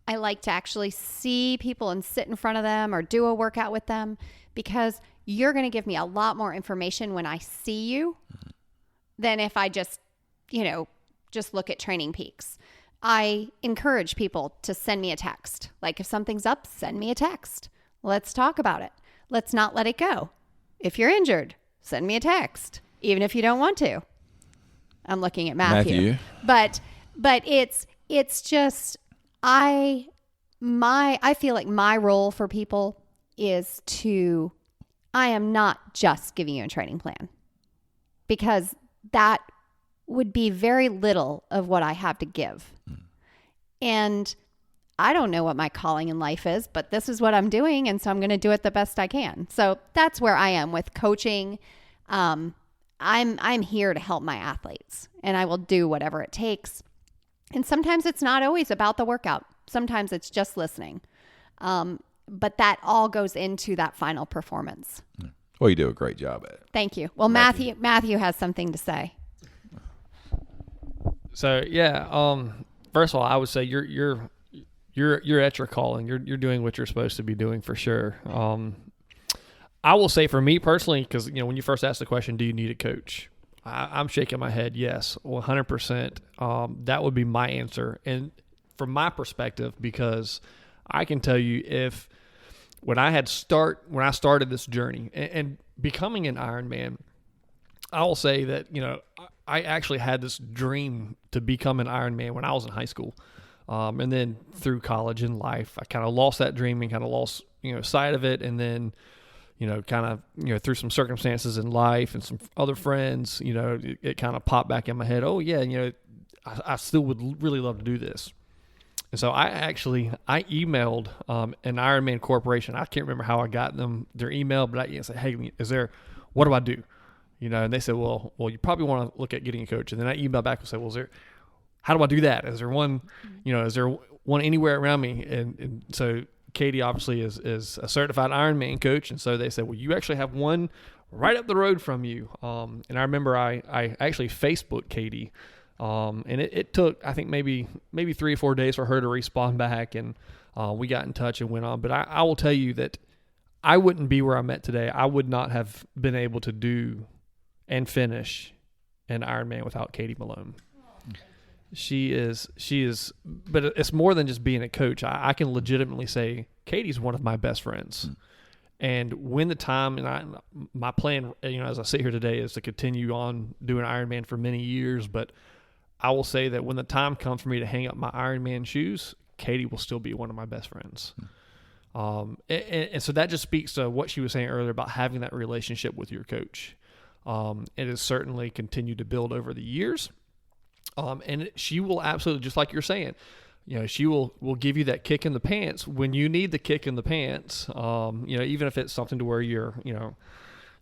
I like to actually see people and sit in front of them or do a workout with them, because you're going to give me a lot more information when I see you than if I just look at Training Peaks. I encourage people to send me a text. Like, if something's up, send me a text. Let's talk about it. Let's not let it go. If you're injured, send me a text, even if you don't want to. I'm looking at Matthew. But it's just I feel like my role for people is I am not just giving you a training plan, because that would be very little of what I have to give. And I don't know what my calling in life is, but this is what I'm doing. And so I'm going to do it the best I can. So that's where I am with coaching. I'm here to help my athletes, and I will do whatever it takes. And sometimes it's not always about the workout. Sometimes it's just listening. But that all goes into that final performance. Well, you do a great job at it. Thank you. Well, Matthew has something to say. So first of all, I would say you're at your calling. You're doing what you're supposed to be doing for sure. I will say for me personally, because when you first asked the question, do you need a coach? I'm shaking my head. Yes, 100%. That would be my answer. And from my perspective, because I can tell you, when I started this journey and becoming an Ironman, I will say that I actually had this dream to become an Ironman when I was in high school, and then through college and life, I kind of lost that dream and kind of lost sight of it, and then through some circumstances in life and some other friends, it kind of popped back in my head. Oh yeah, I still would really love to do this. And so I emailed an Ironman corporation. I can't remember how I got their email, but I said, hey, what do I do? And they said, well, you probably want to look at getting a coach. And then I emailed back and said, well, how do I do that? Is there one, is there one anywhere around me? And so Katie obviously is a certified Ironman coach. And so they said, well, you actually have one right up the road from you. And I remember I actually Facebooked Katie. And it took, I think, maybe 3 or 4 days for her to respond back, and we got in touch and went on. But I will tell you that I wouldn't be where I'm at today. I would not have been able to do and finish an Ironman without Katie Malone. She is, but it's more than just being a coach. I can legitimately say Katie's one of my best friends. And when the time, and my plan, as I sit here today, is to continue on doing Ironman for many years, but I will say that when the time comes for me to hang up my Ironman shoes, Katie will still be one of my best friends. And so that just speaks to what she was saying earlier about having that relationship with your coach. It has certainly continued to build over the years. And she will absolutely, just like you're saying, she will give you that kick in the pants when you need the kick in the pants. Even if it's something to where you're,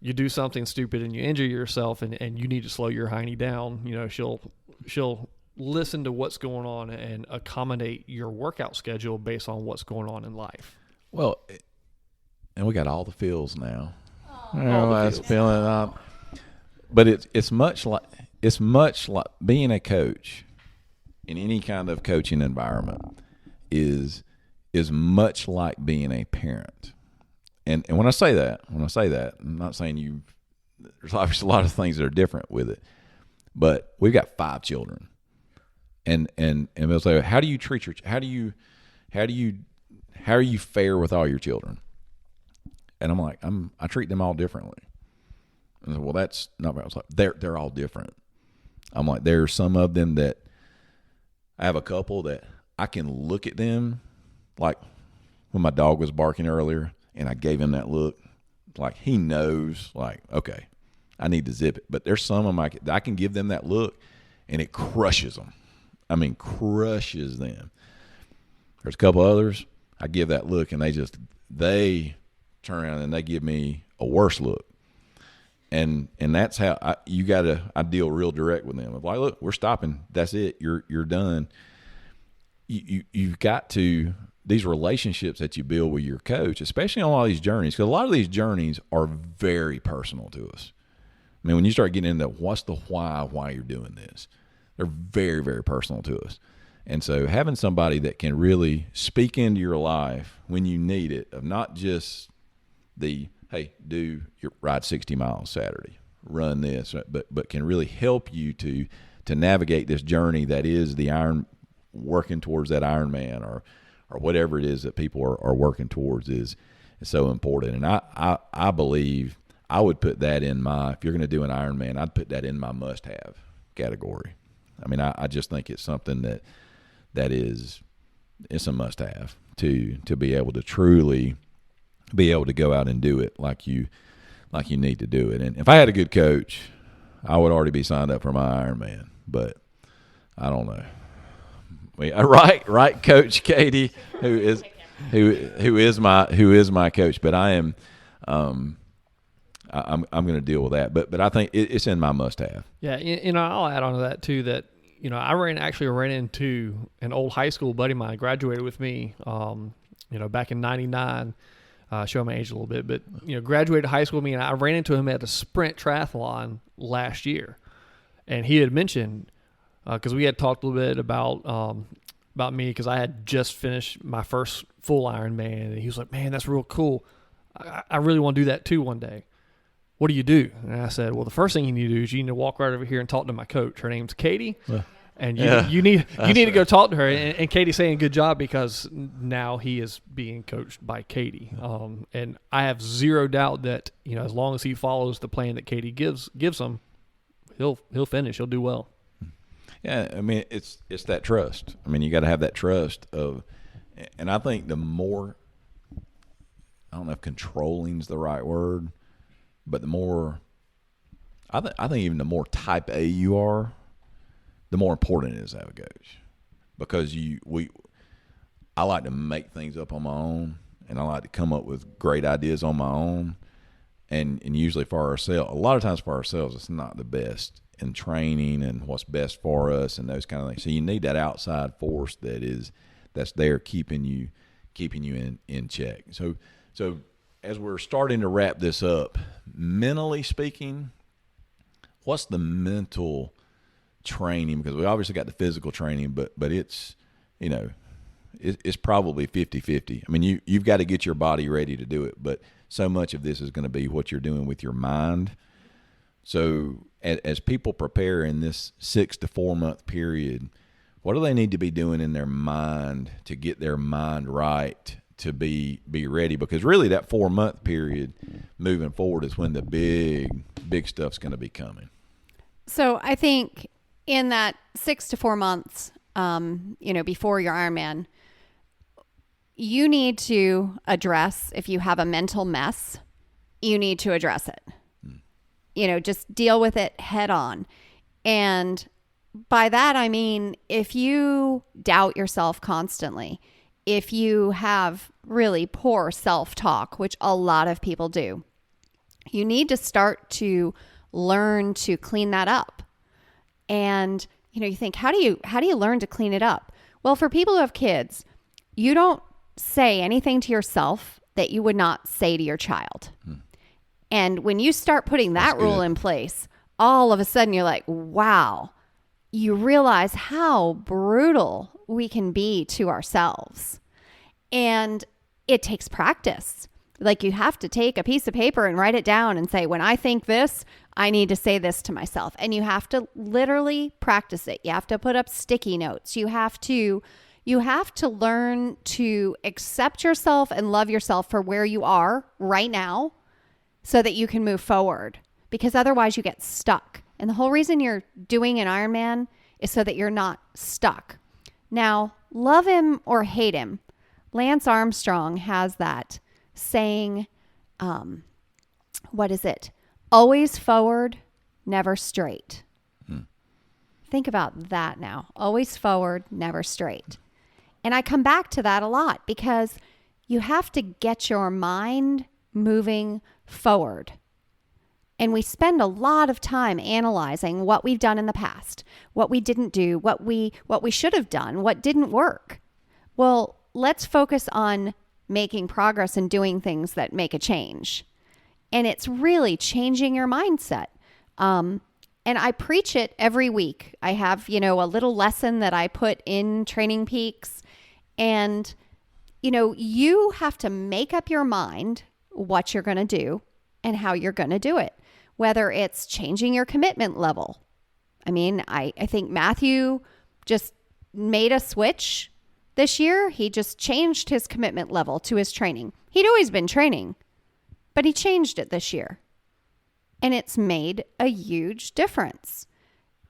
you do something stupid and you injure yourself and you need to slow your hiney down, she'll listen to what's going on and accommodate your workout schedule based on what's going on in life. Well, and we got all the feels now. Feels. Feeling up. But it's much like being a coach in any kind of coaching environment is much like being a parent. And when I say that, I'm not saying there's obviously a lot of things that are different with it, but we've got 5 children. And they'll say, how do you treat how do you fare with all your children? And I'm like, I treat them all differently. And I said, well, that's not right. I was like, they're all different. I'm like, there's some of them that I have a couple that I can look at them, like when my dog was barking earlier and I gave him that look, like he knows, like, okay, I need to zip it. But there's some of them I can give them that look and it crushes them. I mean, crushes them. There's a couple others, I give that look and they turn around and they give me a worse look. And that's how I deal real direct with them. I'm like, look, we're stopping. That's it. You're done. You've got to, these relationships that you build with your coach, especially on all these journeys, because a lot of these journeys are very personal to us. I mean, when you start getting into what's the why you're doing this, they're very, very personal to us. And so having somebody that can really speak into your life when you need it, of not just hey, ride 60 miles Saturday, run this, but can really help you to navigate this journey that is working towards that Ironman or whatever it is that people are working towards is so important. And I believe I would put that in if you're going to do an Ironman, I'd put that in my must-have category. I mean, I just think it's something it's a must-have to be able to truly be able to go out and do it like you need to do it. And if I had a good coach, I would already be signed up for my Ironman, but I don't know. Right, Coach Katie, who is my coach, but I am I'm going to deal with that. But I think it's in my must-have. Yeah, I'll add on to that too. That I ran into an old high school buddy of mine, graduated with me, back in '99. Show my age a little bit, but graduated high school with me, and I ran into him at a sprint triathlon last year, and he had mentioned because we had talked a little bit about me because I had just finished my first full Ironman, and he was like, "Man, that's real cool. I really want to do that too one day. What do you do?" And I said, "Well, the first thing you need to do is you need to walk right over here and talk to my coach. Her name's Katie." And you need to go talk to her. And Katie's saying good job because now he is being coached by Katie. And I have zero doubt that as long as he follows the plan that Katie gives him, he'll finish. He'll do well. Yeah, I mean it's that trust. I mean you got to have that trust and I think the more, I don't know if controlling's the right word, but the more I think even the more type A you are, the more important it is to have a coach, because I like to make things up on my own, and I like to come up with great ideas on my own, and usually for ourselves, a lot of times for ourselves, it's not the best in training and what's best for us and those kind of things. So you need that outside force that's there keeping you in check. So as we're starting to wrap this up, mentally speaking, what's the mental training? Because we obviously got the physical training, but it's it's probably 50-50. I mean, you've got to get your body ready to do it, but so much of this is going to be what you're doing with your mind. So as people prepare in this 6 to 4 month period, what do they need to be doing in their mind to get their mind right to be ready? Because really that 4 month period moving forward is when the big stuff's going to be coming. So I think in that 6 to 4 months, before your Ironman, you need to address, if you have a mental mess, you need to address it. Just deal with it head on. And by that, I mean, if you doubt yourself constantly, if you have really poor self-talk, which a lot of people do, you need to start to learn to clean that up. And, you think, how do you learn to clean it up? Well, for people who have kids, you don't say anything to yourself that you would not say to your child. And when you start putting that rule in place, all of a sudden you're like, wow, you realize how brutal we can be to ourselves. And it takes practice. Like, you have to take a piece of paper and write it down and say, when I think this, I need to say this to myself. And you have to literally practice it. You have to put up sticky notes. You have to learn to accept yourself and love yourself for where you are right now so that you can move forward, because otherwise you get stuck. And the whole reason you're doing an Ironman is so that you're not stuck. Now, love him or hate him, Lance Armstrong has that saying, what is it? Always forward, never straight. Think about that now. Always forward, never straight. And I come back to that a lot because you have to get your mind moving forward. And we spend a lot of time analyzing what we've done in the past, what we didn't do, what we should have done, what didn't work. Well, let's focus on making progress and doing things that make a change. And it's really changing your mindset. And I preach it every week. I have, a little lesson that I put in Training Peaks. And, you have to make up your mind what you're going to do and how you're going to do it. Whether it's changing your commitment level. I mean, I think Matthew just made a switch this year. He just changed his commitment level to his training. He'd always been training, but he changed it this year. And it's made a huge difference.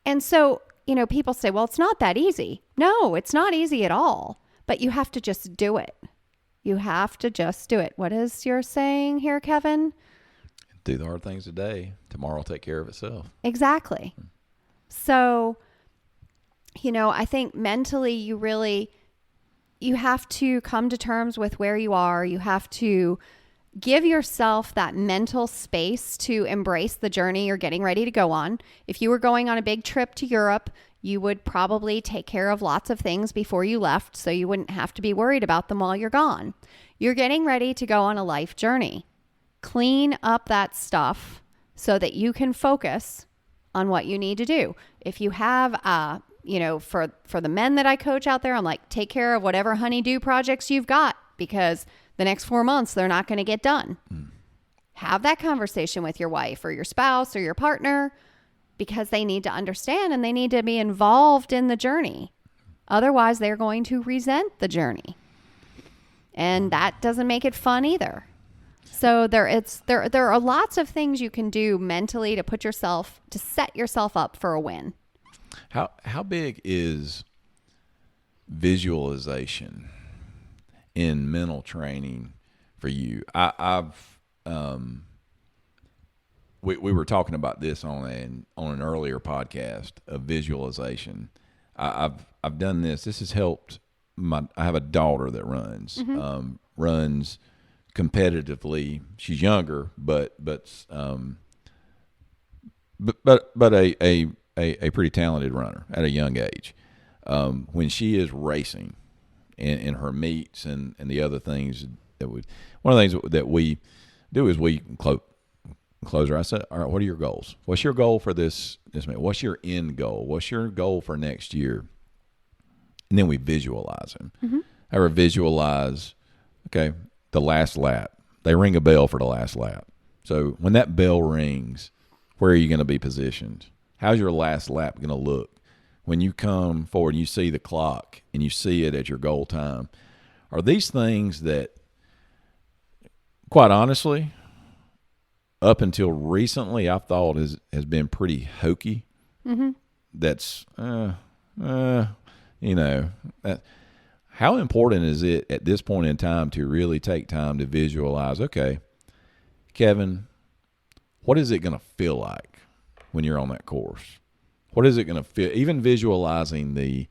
And so, people say, well, it's not that easy. No, it's not easy at all. But you have to just do it. You have to just do it. What is your saying here, Kevin? Do the hard things today. Tomorrow will take care of itself. Exactly. So, I think mentally you have to come to terms with where you are. You have to give yourself that mental space to embrace the journey you're getting ready to go on. If you were going on a big trip to Europe, you would probably take care of lots of things before you left so you wouldn't have to be worried about them while you're gone. You're getting ready to go on a life journey. Clean up that stuff so that you can focus on what you need to do. If you have, for the men that I coach out there, I'm like, take care of whatever honeydew projects you've got because the next 4 months, they're not going to get done. Have that conversation with your wife or your spouse or your partner because they need to understand and they need to be involved in the journey. Otherwise, they're going to resent the journey. And that doesn't make it fun either. So there are lots of things you can do mentally to set yourself up for a win. How big is visualization in mental training for you? We were talking about this on an earlier podcast of visualization. I've done this. This has helped I have a daughter that runs runs competitively. She's younger, but a pretty talented runner at a young age. When she is racing in her meets and the other things one of the things that we do is we close her. I said, all right, what are your goals? What's your goal for this meet? What's your end goal? What's your goal for next year? And then we visualize them. Have her visualize, okay, the last lap. They ring a bell for the last lap. So when that bell rings, where are you going to be positioned? How's your last lap going to look? When you come forward and you see the clock and you see it at your goal time, are these things that, quite honestly, up until recently, I thought has been pretty hokey. That's, how important is it at this point in time to really take time to visualize, okay, Kevin, what is it going to feel like when you're on that course? What is it going to feel? Even visualizing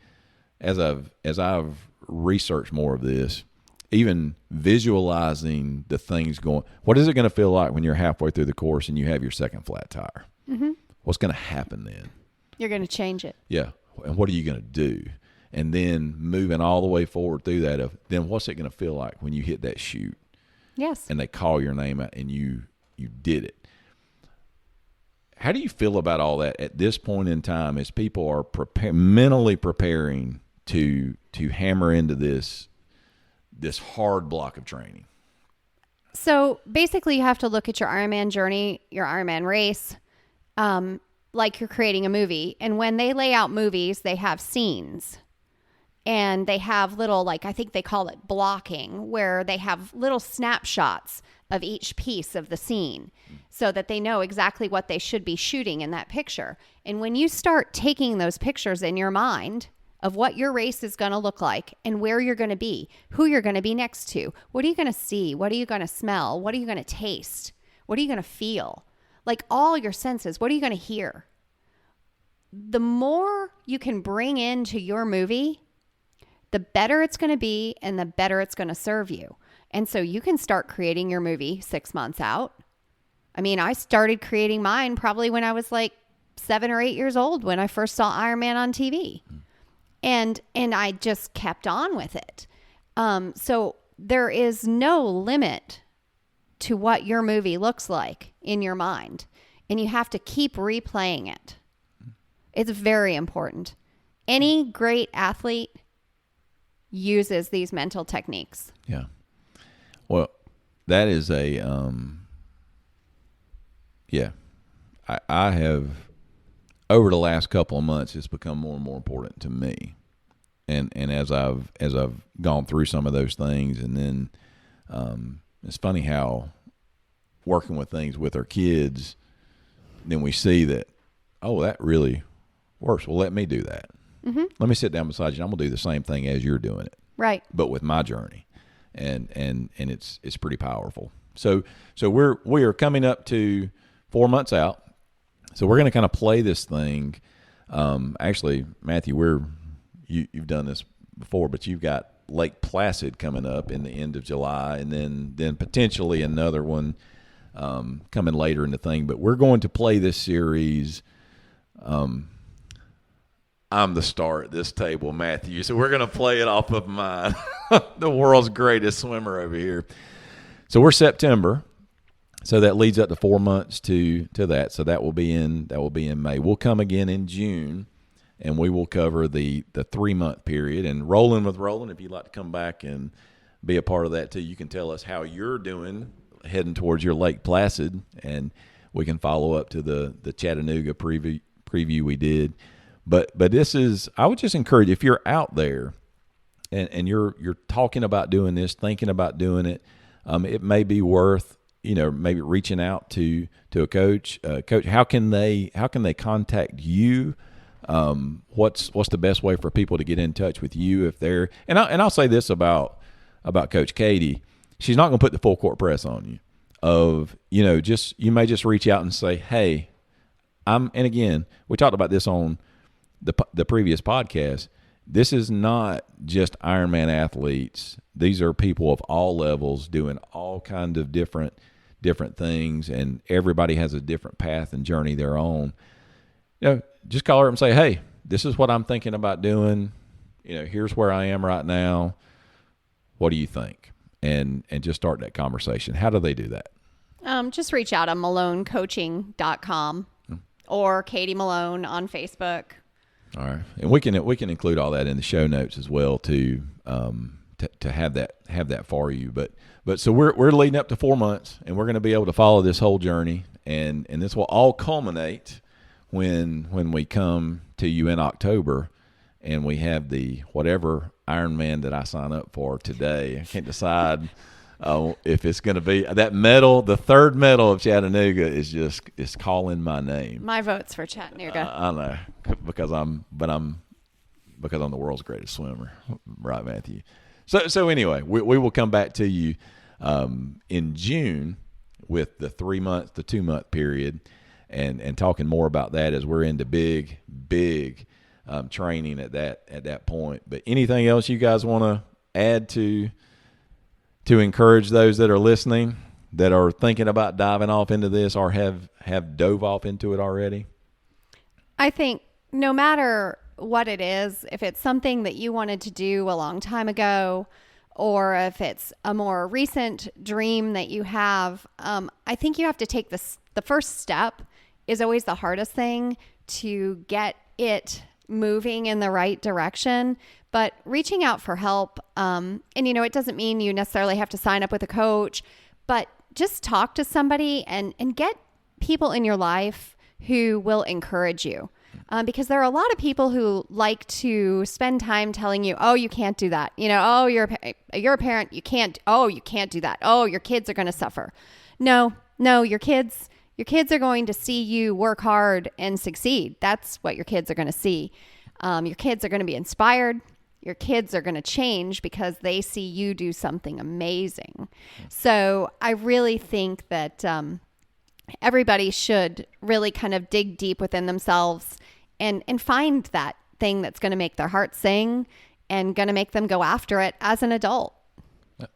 as I've researched more of this, even visualizing the things going. What is it going to feel like when you're halfway through the course and you have your second flat tire? Mm-hmm. What's going to happen then? You're going to change it. Yeah, and what are you going to do? And then moving all the way forward through that, then what's it going to feel like when you hit that chute? Yes. And they call your name out and you did it. How do you feel about all that at this point in time as people are mentally preparing to hammer into this hard block of training? So basically you have to look at your Ironman journey, your Ironman race, like you're creating a movie. And when they lay out movies, they have scenes. And they have little, like, I think they call it blocking, where they have little snapshots of each piece of the scene so that they know exactly what they should be shooting in that picture. And when you start taking those pictures in your mind of what your race is going to look like and where you're going to be, who you're going to be next to, what are you going to see? What are you going to smell? What are you going to taste? What are you going to feel? Like all your senses, what are you going to hear? The more you can bring into your movie, the better it's going to be and the better it's going to serve you. And so you can start creating your movie 6 months out. I mean, I started creating mine probably when I was like 7 or 8 years old when I first saw Iron Man on TV. And I just kept on with it. So there is no limit to what your movie looks like in your mind. And you have to keep replaying it. It's very important. Any great athlete uses these mental techniques. Yeah. Well, that is I have, over the last couple of months, it's become more and more important to me. And as I've gone through some of those things, and then it's funny how working with things with our kids, then we see that, oh, that really works. Well, let me do that. Mm-hmm. Let me sit down beside you. I'm gonna do the same thing as you're doing it, right? But with my journey, and it's pretty powerful. So we are coming up to 4 months out. So we're gonna kind of play this thing. Actually, Matthew, you've done this before, but you've got Lake Placid coming up in the end of July, and then potentially another one coming later in the thing. But we're going to play this series. I'm the star at this table, Matthew. So we're going to play it off of mine, the world's greatest swimmer over here. So we're September, so that leads up to 4 months to that. So that will be in May. We'll come again in June, and we will cover the 3 month period. And rolling with Roland, if you'd like to come back and be a part of that too, you can tell us how you're doing heading towards your Lake Placid, and we can follow up to the Chattanooga preview we did. But this is, I would just encourage, if you're out there and you're talking about doing this, thinking about doing it, it may be worth, maybe reaching out to a coach. Coach, how can they contact you? What's the best way for people to get in touch with you if they're, and I'll say this about Coach Katie, she's not going to put the full court press on you you may just reach out and say, hey, and again, we talked about this on the previous podcast. This is not just Ironman athletes. These are people of all levels doing all kinds of different things, and everybody has a different path and journey they're on. Just call her up and say, hey, this is what I'm thinking about doing. Here's where I am right now. What do you think? And just start that conversation. How do they do that? Just reach out on malonecoaching.com or Katie Malone on Facebook. All right, and we can include all that in the show notes as well to have that for you. But so we're leading up to 4 months, and we're going to be able to follow this whole journey, and this will all culminate when we come to you in October, and we have the whatever Ironman that I sign up for today. I can't decide if it's going to be that medal. The third medal of Chattanooga is calling my name. My vote's for Chattanooga. I know because I'm the world's greatest swimmer, right, Matthew? So anyway, we will come back to you in June with the 3 month, the 2 month period. and talking more about that as we're into big training at that point. But anything else you guys want to add to encourage those that are listening, that are thinking about diving off into this or have dove off into it already? I think no matter what it is, if it's something that you wanted to do a long time ago, or if it's a more recent dream that you have, I think you have to take the first step is always the hardest thing to get it moving in the right direction. But reaching out for help, and it doesn't mean you necessarily have to sign up with a coach, but just talk to somebody and get people in your life who will encourage you. Because there are a lot of people who like to spend time telling you, oh, you can't do that. Oh, you're a parent. You can't do that. Oh, your kids are going to suffer. No, your kids are going to see you work hard and succeed. That's what your kids are going to see. Your kids are going to be inspired. Your kids are going to change because they see you do something amazing. So I really think that everybody should really kind of dig deep within themselves and find that thing that's going to make their heart sing and going to make them go after it as an adult. I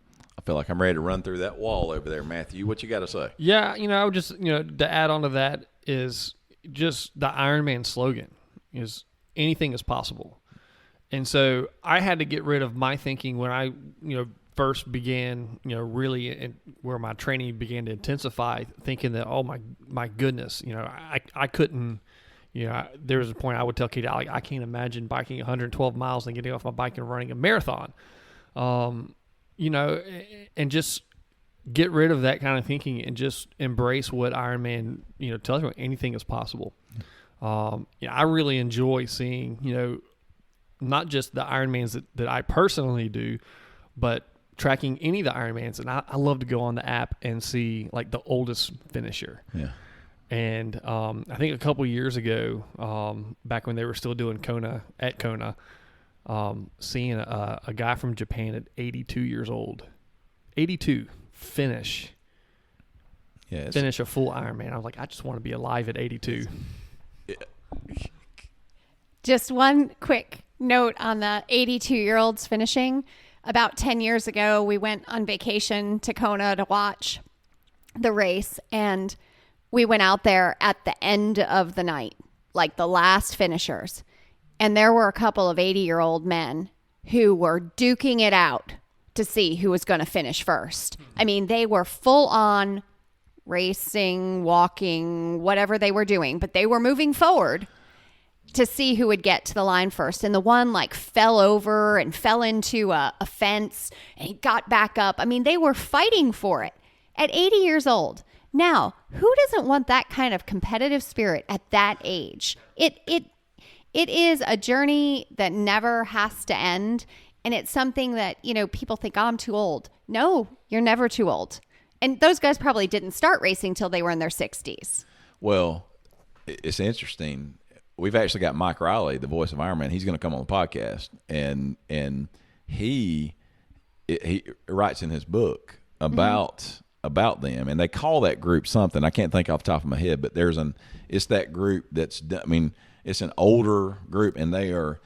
feel like I'm ready to run through that wall over there, Matthew. What you got to say? Yeah, I would just, to add on to that is just the Ironman slogan is anything is possible. And so I had to get rid of my thinking when I, first began, really where my training began to intensify, thinking that, oh my goodness, I couldn't, there was a point I would tell Katie, I can't imagine biking 112 miles and getting off my bike and running a marathon, and just get rid of that kind of thinking and just embrace what Ironman, tells you anything is possible. I really enjoy seeing, not just the Ironmans that I personally do, but tracking any of the Ironmans. And I love to go on the app and see like the oldest finisher. Yeah. And I think a couple years ago, back when they were still doing Kona, seeing a guy from Japan at 82 years old, 82, finish a full Ironman. I was like, I just want to be alive at 82. Just one quick note on the 82-year-olds finishing. About 10 years ago, we went on vacation to Kona to watch the race, and we went out there at the end of the night, like the last finishers. And there were a couple of 80-year-old men who were duking it out to see who was going to finish first. I mean, they were full on racing, walking, whatever they were doing, but they were moving forward to see who would get to the line first. And the one like fell over and fell into a fence and he got back up. I mean, they were fighting for it at 80 years old. Now, who doesn't want that kind of competitive spirit at that age? It is a journey that never has to end. And it's something that, people think, oh, I'm too old. No, you're never too old. And those guys probably didn't start racing till they were in their 60s. Well, it's interesting. We've actually got Mike Riley, the voice of Ironman. He's going to come on the podcast, and he writes in his book about them, and they call that group something I can't think off the top of my head, but it's that group it's an older group, and they are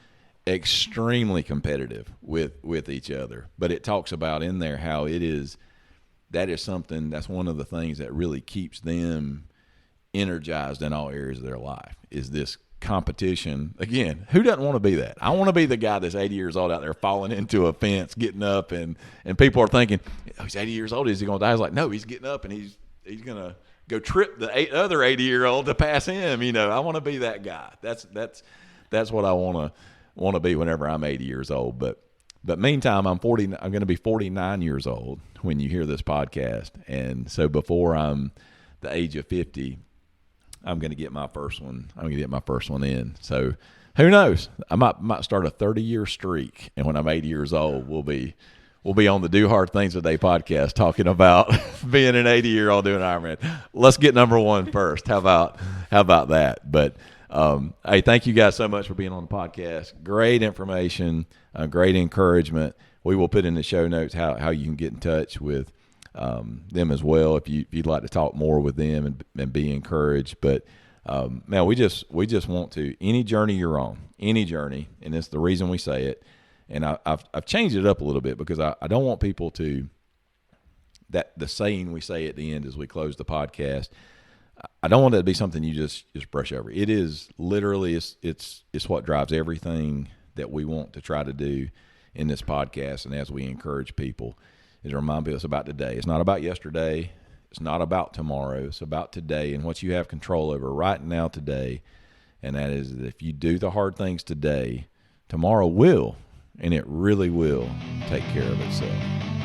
extremely competitive with each other. But it talks about in there how that is something that's one of the things that really keeps them energized in all areas of their life is this competition. Again, who doesn't want to be that? I want to be the guy that's 80 years old out there falling into a fence, getting up, and people are thinking, oh, he's 80 years old. Is he going to die? I was like, no, he's getting up and he's going to go trip the other 80-year-old to pass him. I want to be that guy. That's what I want to be whenever I'm 80 years old. But meantime, I'm going to be 49 years old when you hear this podcast. And so before I'm the age of 50, I'm going to get my first one. I'm going to get my first one in. So who knows? I might start a 30-year streak, and when I'm 80 years old, we'll be on the Do Hard Things Today podcast talking about being an 80-year-old doing Ironman. Let's get number one first. How about that? But hey, thank you guys so much for being on the podcast. Great information, great encouragement. We will put in the show notes how you can get in touch with them as well if you'd like to talk more with them and be encouraged. But man, we just want to, any journey you're on, any journey, and it's the reason we say it. And I've changed it up a little bit because I don't want people to, that the saying we say at the end as we close the podcast, I don't want that to be something you just brush over. It is literally, it's what drives everything that we want to try to do in this podcast. And as we encourage people, is remind people it's about today. It's not about yesterday. It's not about tomorrow. It's about today and what you have control over right now today. And that is that if you do the hard things today, tomorrow will, and it really will take care of itself.